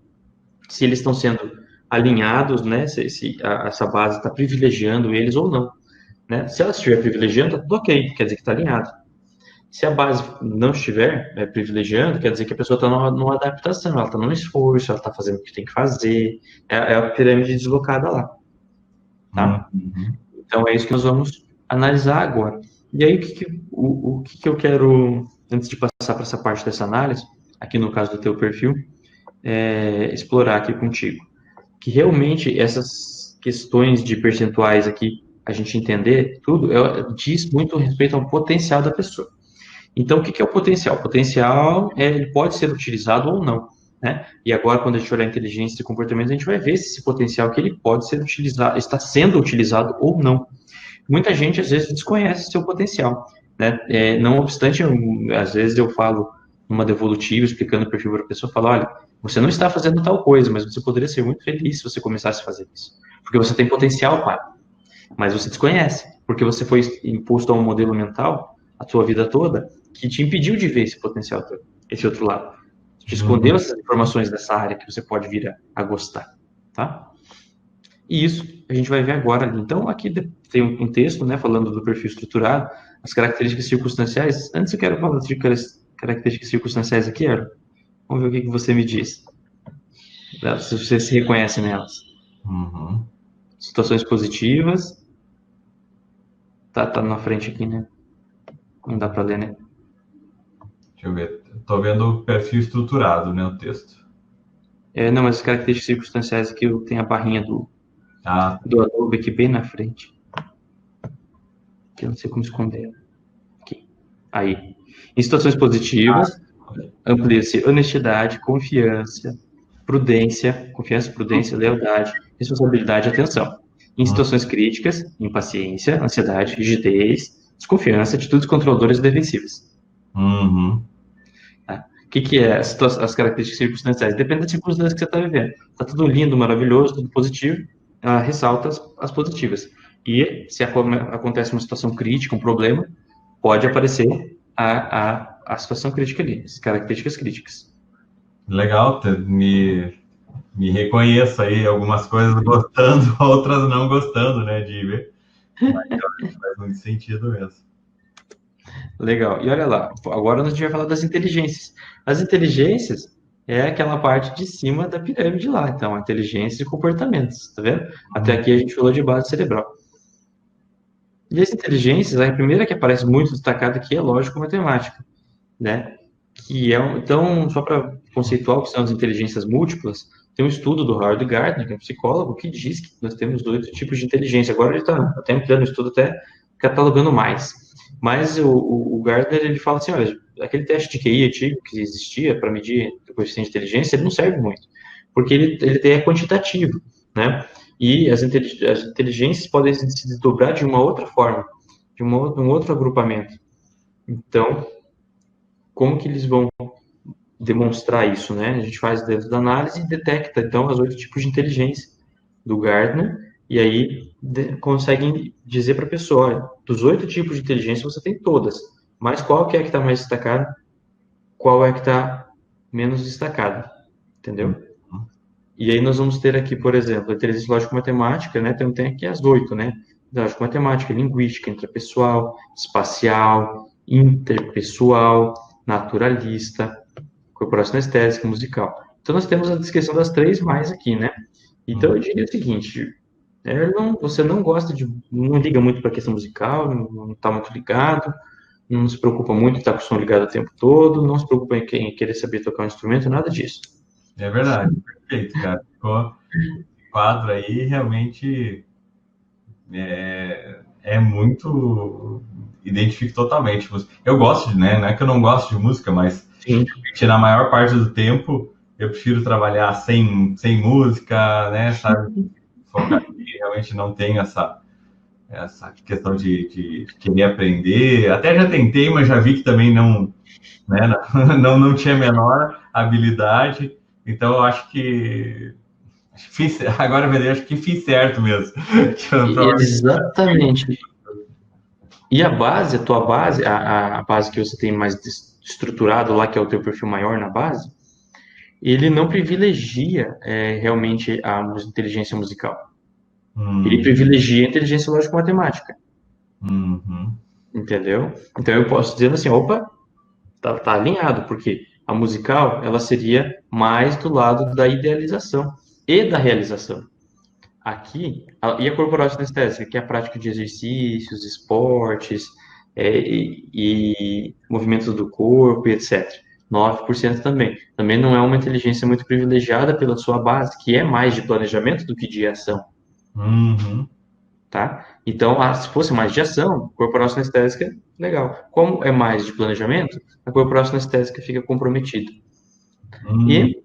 se eles estão sendo alinhados, né, se essa base está privilegiando eles ou não. Né? Se ela estiver privilegiando, está tudo ok, quer dizer que está alinhado. Se a base não estiver privilegiando, quer dizer que a pessoa está numa adaptação, ela está num esforço, ela está fazendo o que tem que fazer, é a pirâmide deslocada lá. Tá? Então, é isso que nós vamos analisar agora. E aí, o que eu quero, antes de passar para essa parte dessa análise, aqui no caso do teu perfil, explorar aqui contigo. Que realmente essas questões de percentuais aqui, a gente entender tudo, diz muito respeito ao potencial da pessoa. Então, o que é o potencial? O potencial ele pode ser utilizado ou não. Né? E agora, quando a gente olhar inteligência e comportamento, a gente vai ver se esse potencial que ele pode ser utilizado, está sendo utilizado ou não. Muita gente, às vezes, desconhece seu potencial. Né? Não obstante, às vezes eu falo numa devolutiva, explicando o perfil para a pessoa, eu falo, olha, você não está fazendo tal coisa, mas você poderia ser muito feliz se você começasse a fazer isso. Porque você tem potencial, pai. Mas você desconhece, porque você foi imposto a um modelo mental a sua vida toda que te impediu de ver esse potencial todo, esse outro lado. Te escondeu essas informações dessa área que você pode vir a gostar, tá? E isso a gente vai ver agora. Então, aqui tem um texto, né, falando do perfil estruturado, as características circunstanciais. Antes eu quero falar de características circunstanciais aqui, Erlo. Vamos ver o que você me diz. Se você se reconhece nelas. Situações positivas. Tá na frente aqui, né? Não dá para ler, né? Deixa eu ver. Estou vendo o perfil estruturado, né? O texto. Não, mas as características circunstanciais aqui tem a barrinha do Adobe aqui bem na frente. Que eu não sei como esconder. Aqui. Aí. Em situações positivas, amplia-se honestidade, confiança, prudência, lealdade, responsabilidade e atenção. Em situações críticas, impaciência, ansiedade, rigidez, desconfiança, atitudes controladoras e defensivas. O que é as características circunstanciais? Depende da circunstância que você está vivendo. Está tudo lindo, maravilhoso, tudo positivo, ressalta as positivas. E se acontece uma situação crítica, um problema, pode aparecer a situação crítica ali, as características críticas. Legal, me reconheço aí, algumas coisas gostando, outras não gostando, né, de ver. Mas faz muito sentido mesmo. Legal. E olha lá, agora a gente vai falar das inteligências. As inteligências é aquela parte de cima da pirâmide lá. Então, a inteligência e comportamentos, tá vendo? Até aqui a gente falou de base cerebral. E as inteligências, a primeira que aparece muito destacada aqui é lógico-matemática, né? Então, só para conceituar o que são as inteligências múltiplas, tem um estudo do Howard Gardner, que é um psicólogo, que diz que nós temos 8 tipos de inteligência. Agora ele está até ampliando o estudo, até catalogando mais. Mas o Gardner, ele fala assim, olha, aquele teste de QI antigo que existia para medir o coeficiente de inteligência, ele não serve muito, porque ele é quantitativo, né? E as inteligências podem se desdobrar de uma outra forma, de um outro agrupamento. Então, como que eles vão demonstrar isso, né? A gente faz dentro da análise e detecta, então, os 8 tipos de inteligência do Gardner, e aí conseguem dizer para a pessoa, olha, dos 8 tipos de inteligência você tem todas, mas qual que é que está mais destacada, qual é que está menos destacada, entendeu? E aí nós vamos ter aqui, por exemplo, a inteligência lógico-matemática, né? Então tem aqui as 8, né? Lógico-matemática, linguística, intrapessoal, espacial, interpessoal, naturalista, corporação estética, musical. Então, nós temos a descrição das 3 mais aqui, né? Então, eu diria o seguinte, Erlon, você não liga muito para a questão musical, não está muito ligado, não se preocupa muito em estar com o som ligado o tempo todo, não se preocupa em querer saber tocar um instrumento, nada disso. É verdade, perfeito, cara. Ficou esse quadro aí realmente muito. Identifico totalmente. Eu gosto né? Não é que eu não gosto de música, mas Sim. na maior parte do tempo eu prefiro trabalhar sem música, né? Sabe? Focar aqui, realmente não tenho essa questão de querer aprender. Até já tentei, mas já vi que também né, não tinha a menor habilidade. Então, eu acho que agora eu acho que fiz certo mesmo. Exatamente. E a base, a tua base, a base que você tem mais estruturado lá, que é o teu perfil maior na base, ele não privilegia realmente a inteligência musical. Ele privilegia a inteligência lógico-matemática. Uhum. Entendeu? Então eu posso dizer assim, opa, tá alinhado, porque a musical, ela seria mais do lado da idealização e da realização. Aqui, e a corporal sinestésica, que é a prática de exercícios, esportes, e movimentos do corpo, etc. 9% também. Também não é uma inteligência muito privilegiada pela sua base, que é mais de planejamento do que de ação. Uhum. Tá? Então, se fosse mais de ação, corporal sinestésica, legal. Como é mais de planejamento, a corporal sinestésica fica comprometida. E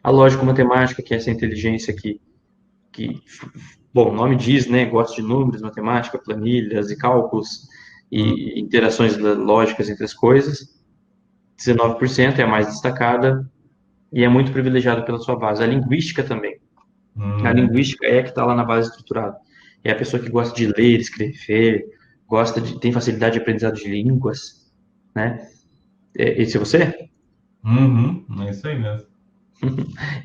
a lógico-matemática, que é essa inteligência que, bom, o nome diz, né, gosta de números, matemática, planilhas e cálculos e interações lógicas entre as coisas, 19% é a mais destacada e é muito privilegiada pela sua base. A linguística também. A linguística é a que está lá na base estruturada. É a pessoa que gosta de ler, escrever, tem facilidade de aprendizado de línguas, né? Esse é você? É isso aí mesmo.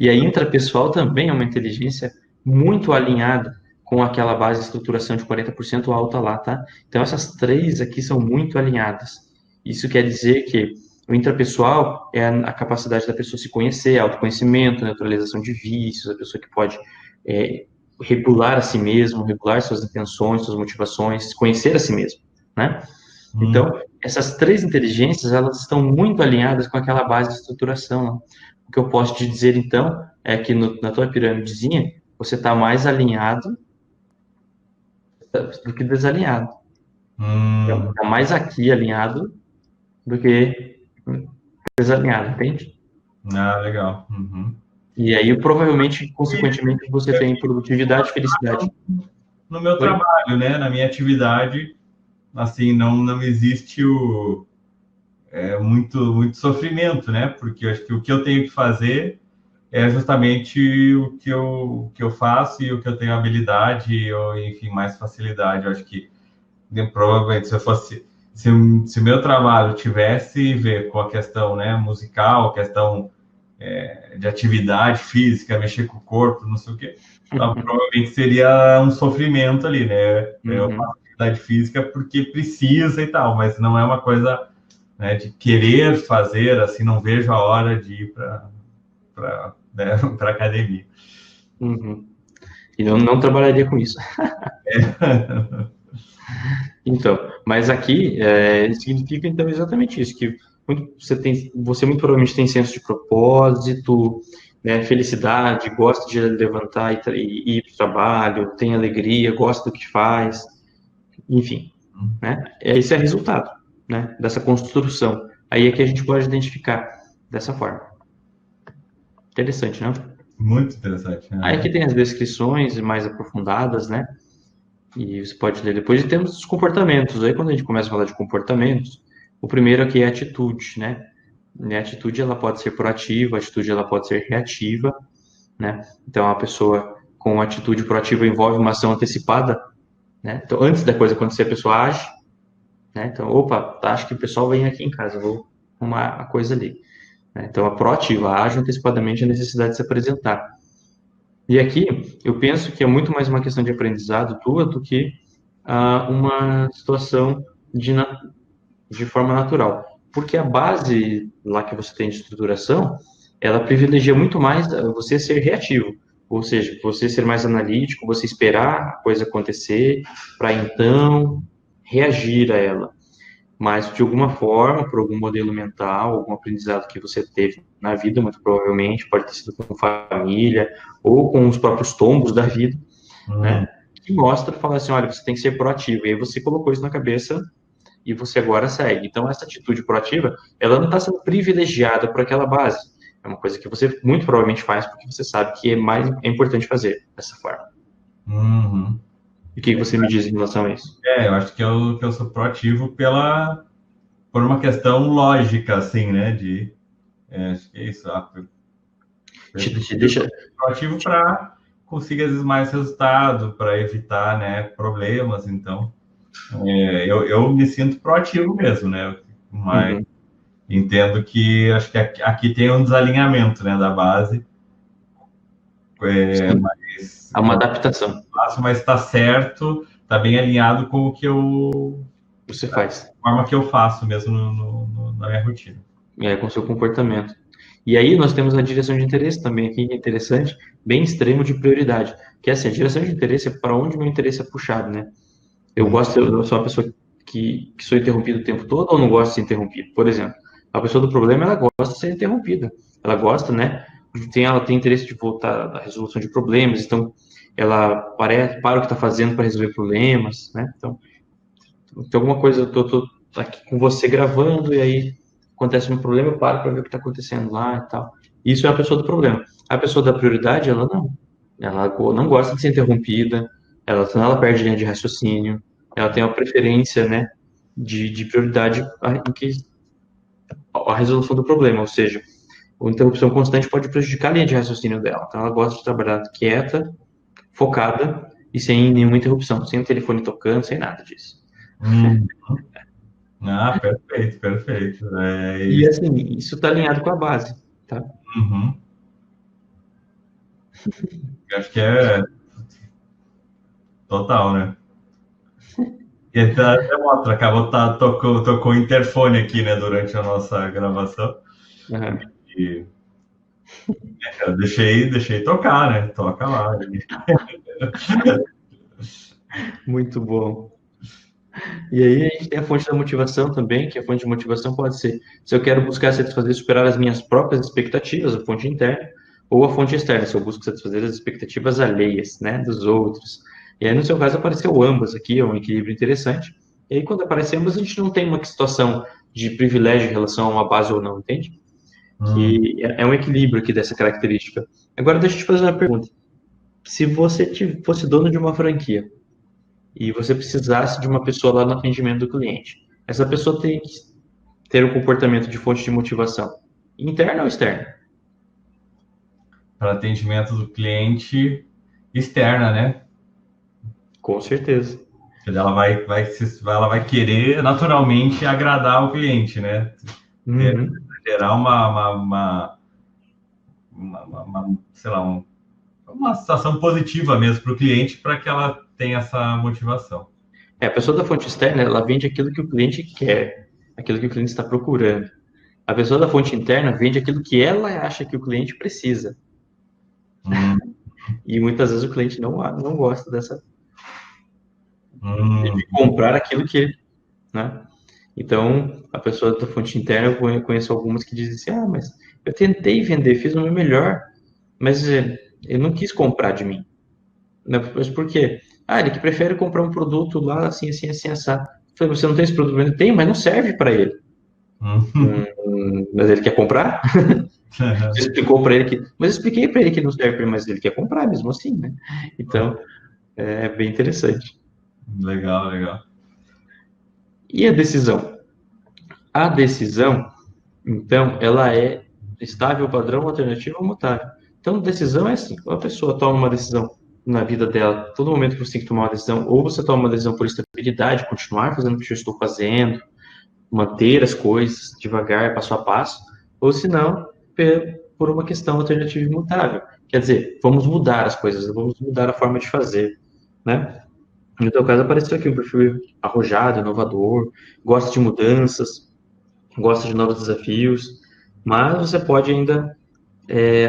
E a intrapessoal também é uma inteligência muito alinhada com aquela base de estruturação de 40% alta lá, tá? Então essas 3 aqui são muito alinhadas. Isso quer dizer que o intrapessoal é a capacidade da pessoa se conhecer, autoconhecimento, neutralização de vícios, a pessoa que pode regular a si mesmo, regular suas intenções, suas motivações, conhecer a si mesmo, né? Então, essas 3 inteligências, elas estão muito alinhadas com aquela base de estruturação. Né? O que eu posso te dizer, então, é que na tua pirâmidezinha, você está mais alinhado do que desalinhado. Então, está mais aqui alinhado do que desalinhado, entende? Ah, legal. Uhum. E aí, provavelmente, consequentemente, você tem produtividade e felicidade. No meu trabalho, né? Na minha atividade, assim, não existe muito sofrimento, né? Porque eu acho que o que eu tenho que fazer é justamente o que eu faço e o que eu tenho habilidade ou, enfim, mais facilidade. Eu acho que provavelmente se eu fosse se o meu trabalho tivesse a ver com a questão, né, musical, questão de atividade física, mexer com o corpo, não sei o quê, então, provavelmente seria um sofrimento ali, né? Eu faço atividade física porque precisa e tal, mas não é uma coisa, né, de querer fazer, assim, não vejo a hora de ir para academia. E não trabalharia com isso. Então, mas aqui significa então exatamente isso, que você muito provavelmente tem senso de propósito, né, felicidade, gosta de levantar e ir para o trabalho, tem alegria, gosta do que faz, enfim, né? Esse é o resultado, né, dessa construção. Aí é que a gente pode identificar dessa forma. Interessante, não? Muito interessante. Né? Aí aqui tem as descrições mais aprofundadas, né? E você pode ler depois. E temos os comportamentos. Aí quando a gente começa a falar de comportamentos, o primeiro aqui é a atitude, né? A atitude ela pode ser proativa, a atitude ela pode ser reativa, né? Então a pessoa com atitude proativa envolve uma ação antecipada, né? Então antes da coisa acontecer a pessoa age, né? Então, opa, acho que o pessoal vem aqui em casa, vou arrumar a coisa ali. Então a proativa age antecipadamente a necessidade de se apresentar. E aqui, eu penso que é muito mais uma questão de aprendizado tua do que uma situação de forma natural. Porque a base lá que você tem de estruturação ela privilegia muito mais você ser reativo, ou seja, você ser mais analítico, você esperar a coisa acontecer para então reagir a ela. Mas, de alguma forma, por algum modelo mental, algum aprendizado que você teve na vida, muito provavelmente, pode ter sido com família ou com os próprios tombos da vida, né? Que mostra, fala assim, olha, você tem que ser proativo. E aí você colocou isso na cabeça e você agora segue. Então, essa atitude proativa, ela não está sendo privilegiada por aquela base. É uma coisa que você muito provavelmente faz porque você sabe que é importante fazer dessa forma. Uhum. E o que você me diz em relação a isso? Eu acho que eu sou proativo por uma questão lógica, assim, né? Acho que é isso. Te deixa... Proativo para conseguir, às vezes, mais resultado, para evitar, né, problemas. Então, eu me sinto proativo mesmo, né? Mas entendo que acho que aqui tem um desalinhamento, né, da base. Mas Há uma adaptação. Faço, mas está certo, está bem alinhado com o que Você faz. A forma que eu faço mesmo na minha rotina. Com o seu comportamento. E aí nós temos a direção de interesse também aqui, que é interessante, bem extremo de prioridade. Que é assim, a direção de interesse é para onde meu interesse é puxado, né? Eu sou uma pessoa que sou interrompido o tempo todo ou não gosto de ser interrompido? Por exemplo, a pessoa do problema, ela gosta de ser interrompida. Ela gosta, né? Ela tem interesse de voltar à resolução de problemas, então ela para o que está fazendo para resolver problemas, né? Então, tem alguma coisa, eu tô aqui com você gravando e aí acontece um problema, eu paro para ver o que está acontecendo lá e tal. Isso é a pessoa do problema. A pessoa da prioridade, ela não. Ela não gosta de ser interrompida, ela perde linha de raciocínio, ela tem uma preferência, né, de prioridade a resolução do problema, ou seja, a interrupção constante pode prejudicar a linha de raciocínio dela. Então, ela gosta de trabalhar quieta, focada e sem nenhuma interrupção, sem o telefone tocando, sem nada disso. Perfeito, perfeito. E assim, isso está alinhado com a base, tá? Uhum. Acho que é total, né? E até mostra, tocou o interfone aqui, né, durante a nossa gravação. Uhum. E eu deixei tocar, né? Toca lá. Muito bom. E aí a gente tem a fonte da motivação também, que a fonte de motivação pode ser, se eu quero buscar satisfazer e superar as minhas próprias expectativas, a fonte interna, ou a fonte externa, se eu busco satisfazer as expectativas alheias, né, dos outros. E aí, no seu caso, apareceu ambas aqui, é um equilíbrio interessante. E aí, quando aparece ambas, a gente não tem uma situação de privilégio em relação a uma base ou não, entende? Que é um equilíbrio aqui dessa característica. Agora, deixa eu te fazer uma pergunta. Se você fosse dono de uma franquia, e você precisasse de uma pessoa lá no atendimento do cliente, essa pessoa tem que ter um comportamento de fonte de motivação interna ou externa? Para atendimento do cliente externa, né? Com certeza. Ela vai querer naturalmente agradar o cliente, né? Gerar sei lá, uma situação positiva mesmo para o cliente, para que ela tenha essa motivação. A pessoa da fonte externa, ela vende aquilo que o cliente quer, aquilo que o cliente está procurando. A pessoa da fonte interna vende aquilo que ela acha que o cliente precisa. E muitas vezes o cliente não gosta dessa de comprar aquilo que ele, né? Então, a pessoa da fonte interna, eu conheço algumas que dizem assim, mas eu tentei vender, fiz o meu melhor, mas ele não quis comprar de mim. Mas por quê? Ele que prefere comprar um produto lá, assim, assim, assim, assado. Eu falei, você não tem esse produto? Tem, mas não serve para ele. Mas ele quer comprar? Você explicou para ele que... Mas eu expliquei para ele que não serve para ele, mas ele quer comprar mesmo assim, né? Então, é bem interessante. Legal, legal. E a decisão? A decisão, então, ela é estável, padrão, alternativa ou mutável. Então, decisão é assim, quando a pessoa toma uma decisão na vida dela, todo momento que você tem que tomar uma decisão, ou você toma uma decisão por estabilidade, continuar fazendo o que eu estou fazendo, manter as coisas devagar, passo a passo, ou se não, por uma questão alternativa e mutável. Quer dizer, vamos mudar as coisas, vamos mudar a forma de fazer, né? No teu caso, apareceu aqui um perfil arrojado, inovador, gosta de mudanças, gosta de novos desafios, mas você pode ainda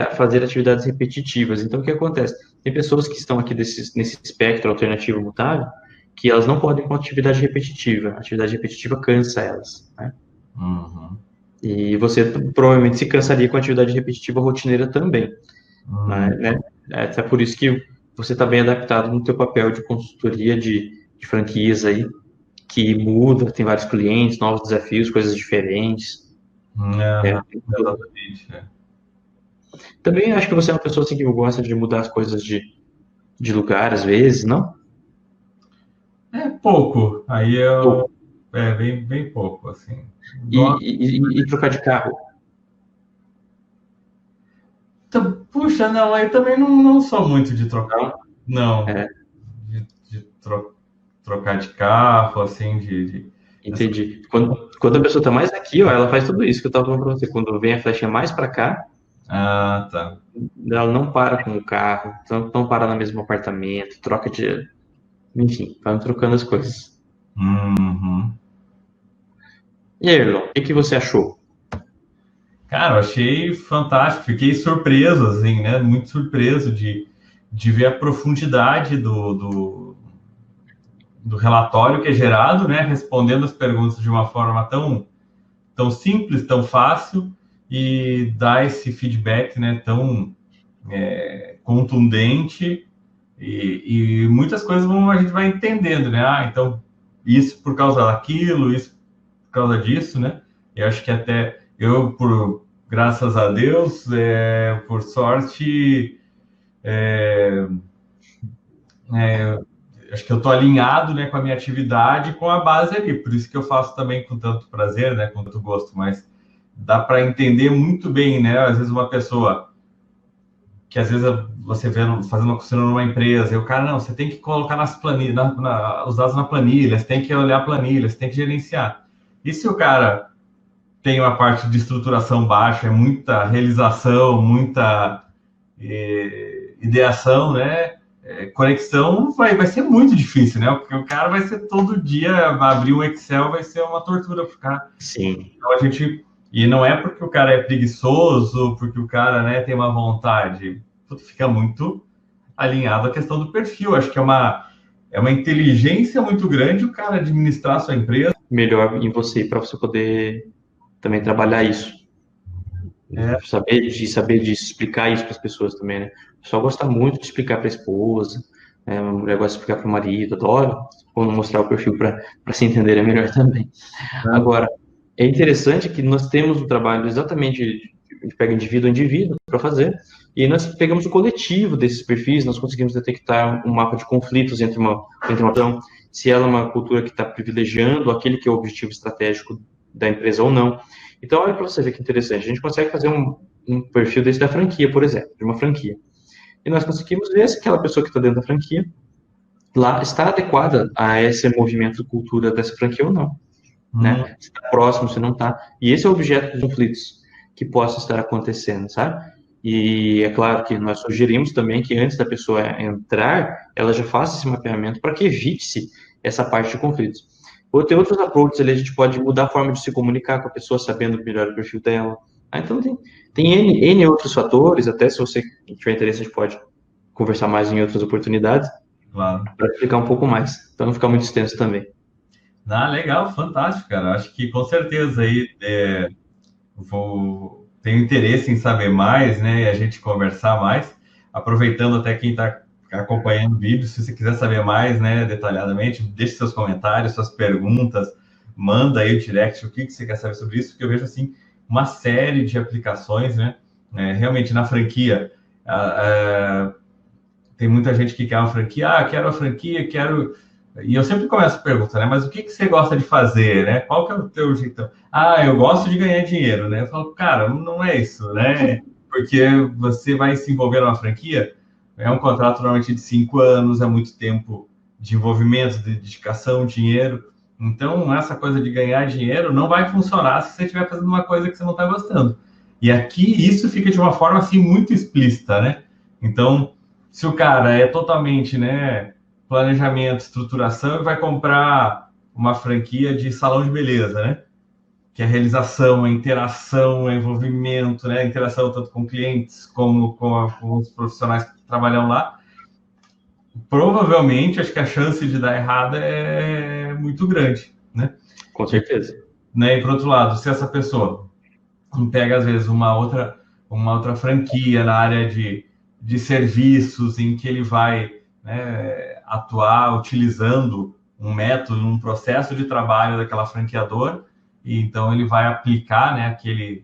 a fazer atividades repetitivas. Então, o que acontece? Tem pessoas que estão aqui nesse espectro alternativo mutável que elas não podem com atividade repetitiva. A atividade repetitiva cansa elas, né? Uhum. E você provavelmente se cansaria com a atividade repetitiva rotineira também, né? É por isso que você está bem adaptado no teu papel de consultoria de franquias aí, que muda, tem vários clientes, novos desafios, coisas diferentes. Exatamente. Também acho que você é uma pessoa assim, que gosta de mudar as coisas de lugar, às vezes, não? É pouco. Aí eu. É bem pouco, assim. Gosto. E trocar de carro. Puxa, não, aí também não sou muito de trocar. Não? Não. É, De trocar de carro, assim, essa- entendi. Quando a pessoa tá mais aqui, ó, ela faz tudo isso que eu tava falando pra você. Quando vem a flechinha mais para cá, Ah, tá. ela não para com o carro, não para no mesmo apartamento, troca de. Enfim, vai trocando as coisas. Uhum. E aí, Erlon, o que você achou? Cara, eu achei fantástico. Fiquei surpreso, assim, né? Muito surpreso de ver a profundidade do relatório que é gerado, né? Respondendo as perguntas de uma forma tão simples, tão fácil e dar esse feedback, né? Tão contundente e muitas coisas a gente vai entendendo, né? Ah, então isso por causa daquilo, isso por causa disso, né? Eu acho que até eu, graças a Deus, por sorte, acho que eu estou alinhado, né, com a minha atividade, com a base ali. Por isso que eu faço também com tanto prazer, né, com tanto gosto. Mas dá para entender muito bem, né? Às vezes uma pessoa que às vezes você vê fazendo uma costura numa empresa, e o cara, não, você tem que colocar nas planilhas, os dados na planilha, você tem que olhar a planilha, você tem que gerenciar. E se o cara tem uma parte de estruturação baixa, é muita realização, muita ideação, né? Conexão vai ser muito difícil, né? Porque o cara vai ser todo dia, abrir um Excel vai ser uma tortura para o cara. Sim. Então a gente. E não é porque o cara é preguiçoso, porque o cara, né, tem uma vontade. Tudo fica muito alinhado à questão do perfil. Acho que é uma inteligência muito grande o cara administrar a sua empresa. Melhor em você para você poder também trabalhar isso. Saber disso, explicar isso para as pessoas também, né? O pessoal gosta muito de explicar para a esposa, né? A mulher gosta de explicar para o marido, adora quando mostrar o perfil para se entender melhor também. Agora, é interessante que nós temos um trabalho exatamente, a gente pega indivíduo a indivíduo para fazer, e nós pegamos o coletivo desses perfis, nós conseguimos detectar um mapa de conflitos entre uma ação, se ela é uma cultura que está privilegiando aquele que é o objetivo estratégico da empresa ou não. Então, olha para você ver que interessante, a gente consegue fazer um perfil desse da franquia, por exemplo, de uma franquia. E nós conseguimos ver se aquela pessoa que está dentro da franquia lá está adequada a esse movimento de cultura dessa franquia ou não. Né? Se está próximo, se não está. E esse é o objeto dos conflitos que possa estar acontecendo, sabe? E é claro que nós sugerimos também que antes da pessoa entrar, ela já faça esse mapeamento para que evite-se essa parte de conflitos. Ou tem outros approaches ali, a gente pode mudar a forma de se comunicar com a pessoa, sabendo melhor o perfil dela. Então tem N outros fatores, até se você tiver interesse, a gente pode conversar mais em outras oportunidades, Claro. para explicar um pouco mais, para não ficar muito extenso também. Ah, legal, fantástico, cara. Acho que com certeza aí tenho interesse em saber mais, né? E a gente conversar mais. Aproveitando até quem está acompanhando o vídeo, se você quiser saber mais, né, detalhadamente, deixe seus comentários, suas perguntas, manda aí o direct, o que você quer saber sobre isso, porque eu vejo assim uma série de aplicações, né? Realmente na franquia. Tem muita gente que quer uma franquia, quero a franquia, quero. E eu sempre começo a perguntar, né? Mas o que você gosta de fazer, né? Qual que é o teu jeito? Eu gosto de ganhar dinheiro, né? Eu falo, cara, não é isso, né? Porque você vai se envolver numa franquia, é um contrato normalmente de 5 anos, é muito tempo de envolvimento, de dedicação, dinheiro. Então, essa coisa de ganhar dinheiro não vai funcionar se você estiver fazendo uma coisa que você não está gostando. E aqui isso fica de uma forma assim muito explícita, né? Então, se o cara é totalmente, né, planejamento, estruturação e vai comprar uma franquia de salão de beleza, né? que é a realização, a interação, o envolvimento, né? A interação tanto com clientes como com os profissionais que trabalham lá, provavelmente, acho que a chance de dar errado é muito grande, né? Com certeza. Né? E, por outro lado, se essa pessoa pega, às vezes, uma outra franquia na área de serviços, em que ele vai, né, atuar utilizando um método, um processo de trabalho daquela franqueadora, e então ele vai aplicar, né, aquele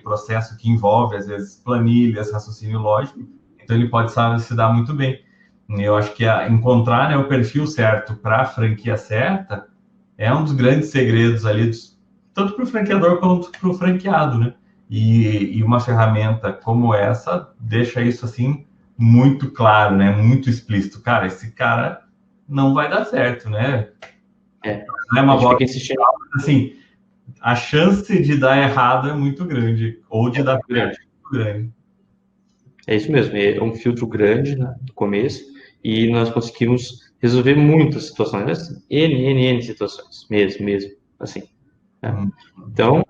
processo que envolve, às vezes, planilhas, raciocínio lógico, então ele pode se dar muito bem. Eu acho que encontrar, né, o perfil certo para a franquia certa é um dos grandes segredos ali, tanto para o franqueador quanto para o franqueado, né? E uma ferramenta como essa deixa isso assim muito claro, né? Muito explícito. Cara, esse cara não vai dar certo, né? Não é uma bola insistindo. Assim, a chance de dar errado é muito grande, ou de dar certo é muito grande. É isso mesmo, é um filtro grande, né, no começo, e nós conseguimos resolver muitas situações, N situações, mesmo, assim. Né? Então,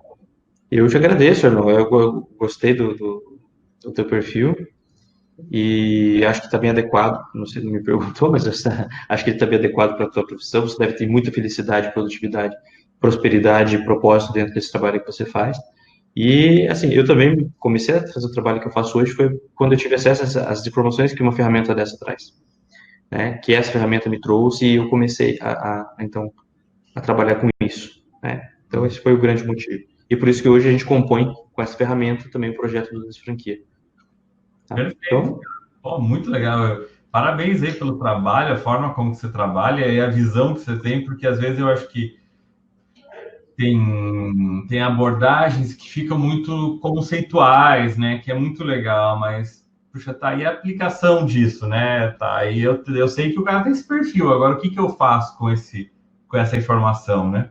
eu te agradeço, Arnon, eu gostei do teu perfil, e acho que está bem adequado, não sei se me perguntou, mas acho que ele está bem adequado para a tua profissão, você deve ter muita felicidade, produtividade, prosperidade e propósito dentro desse trabalho que você faz. E, assim, eu também comecei a fazer o trabalho que eu faço hoje foi quando eu tive acesso às informações que uma ferramenta dessa traz, né? Que essa ferramenta me trouxe e eu comecei então, a trabalhar com isso, né? Então, esse foi o grande motivo. E por isso que hoje a gente compõe com essa ferramenta também o projeto do Desfranquia. Tá? Perfeito. Então, Muito legal. Parabéns aí pelo trabalho, a forma como você trabalha e a visão que você tem, porque às vezes eu acho que tem abordagens que ficam muito conceituais, né? Que é muito legal, mas, puxa, tá aí a aplicação disso, né? Tá aí, eu sei que o cara tem esse perfil, agora o que eu faço com essa informação, né?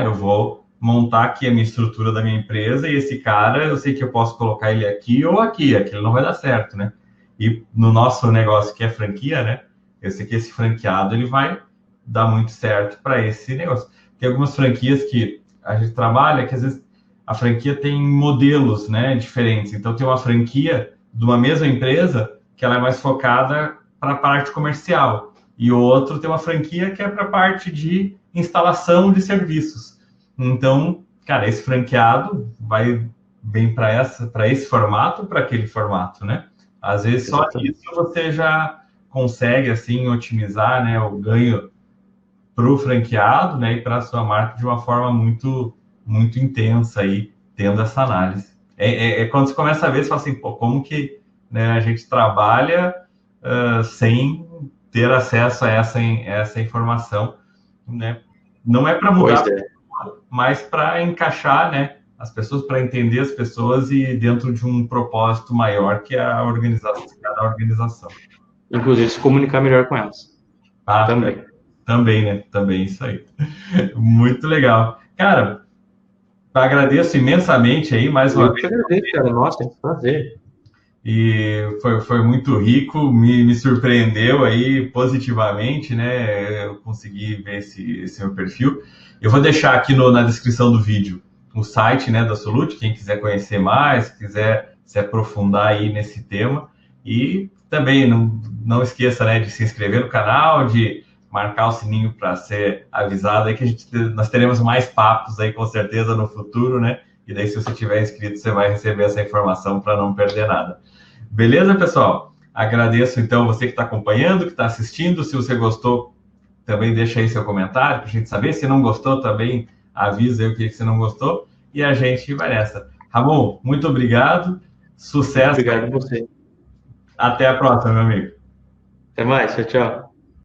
Eu vou montar aqui a minha estrutura da minha empresa e esse cara, eu sei que eu posso colocar ele aqui ou aqui ele não vai dar certo, né? E no nosso negócio, que é franquia, né? Eu sei que esse franqueado, ele vai dar muito certo para esse negócio. Tem algumas franquias que a gente trabalha que às vezes a franquia tem modelos, né, diferentes. Então tem uma franquia de uma mesma empresa que ela é mais focada para a parte comercial e o outro tem uma franquia que é para a parte de instalação de serviços. Então, cara, esse franqueado vai bem para esse formato, para aquele formato, né? Às vezes só isso você já consegue assim otimizar, né, o ganho para o franqueado, né, e para a sua marca de uma forma muito, muito intensa aí, tendo essa análise. É quando você começa a ver, você fala assim, pô, como que, né, a gente trabalha sem ter acesso a essa informação, né? Não é para mudar, mas para encaixar, né, as pessoas, para entender as pessoas e dentro de um propósito maior que é a organização, cada organização. Inclusive, se comunicar melhor com elas. Também. Também, né? Também, isso aí. Muito legal. Cara, agradeço imensamente aí, mais uma vez. Eu agradeço, cara. Nossa, é um prazer. E foi muito rico, me surpreendeu aí positivamente, né? Eu consegui ver esse meu perfil. Eu vou deixar aqui na descrição do vídeo o site, né, da Solute, quem quiser conhecer mais, quiser se aprofundar aí nesse tema. E também não esqueça, né, de se inscrever no canal, de marcar o sininho para ser avisado aí que nós teremos mais papos aí com certeza no futuro, né? E daí, se você tiver inscrito, você vai receber essa informação para não perder nada. Beleza, pessoal? Agradeço, então, você que está acompanhando, que está assistindo. Se você gostou, também deixa aí seu comentário para a gente saber. Se não gostou, também avisa aí o que você não gostou. E a gente vai nessa. Ramon, muito obrigado. Sucesso. Obrigado a você. Até a próxima, meu amigo. Até mais. Tchau, tchau.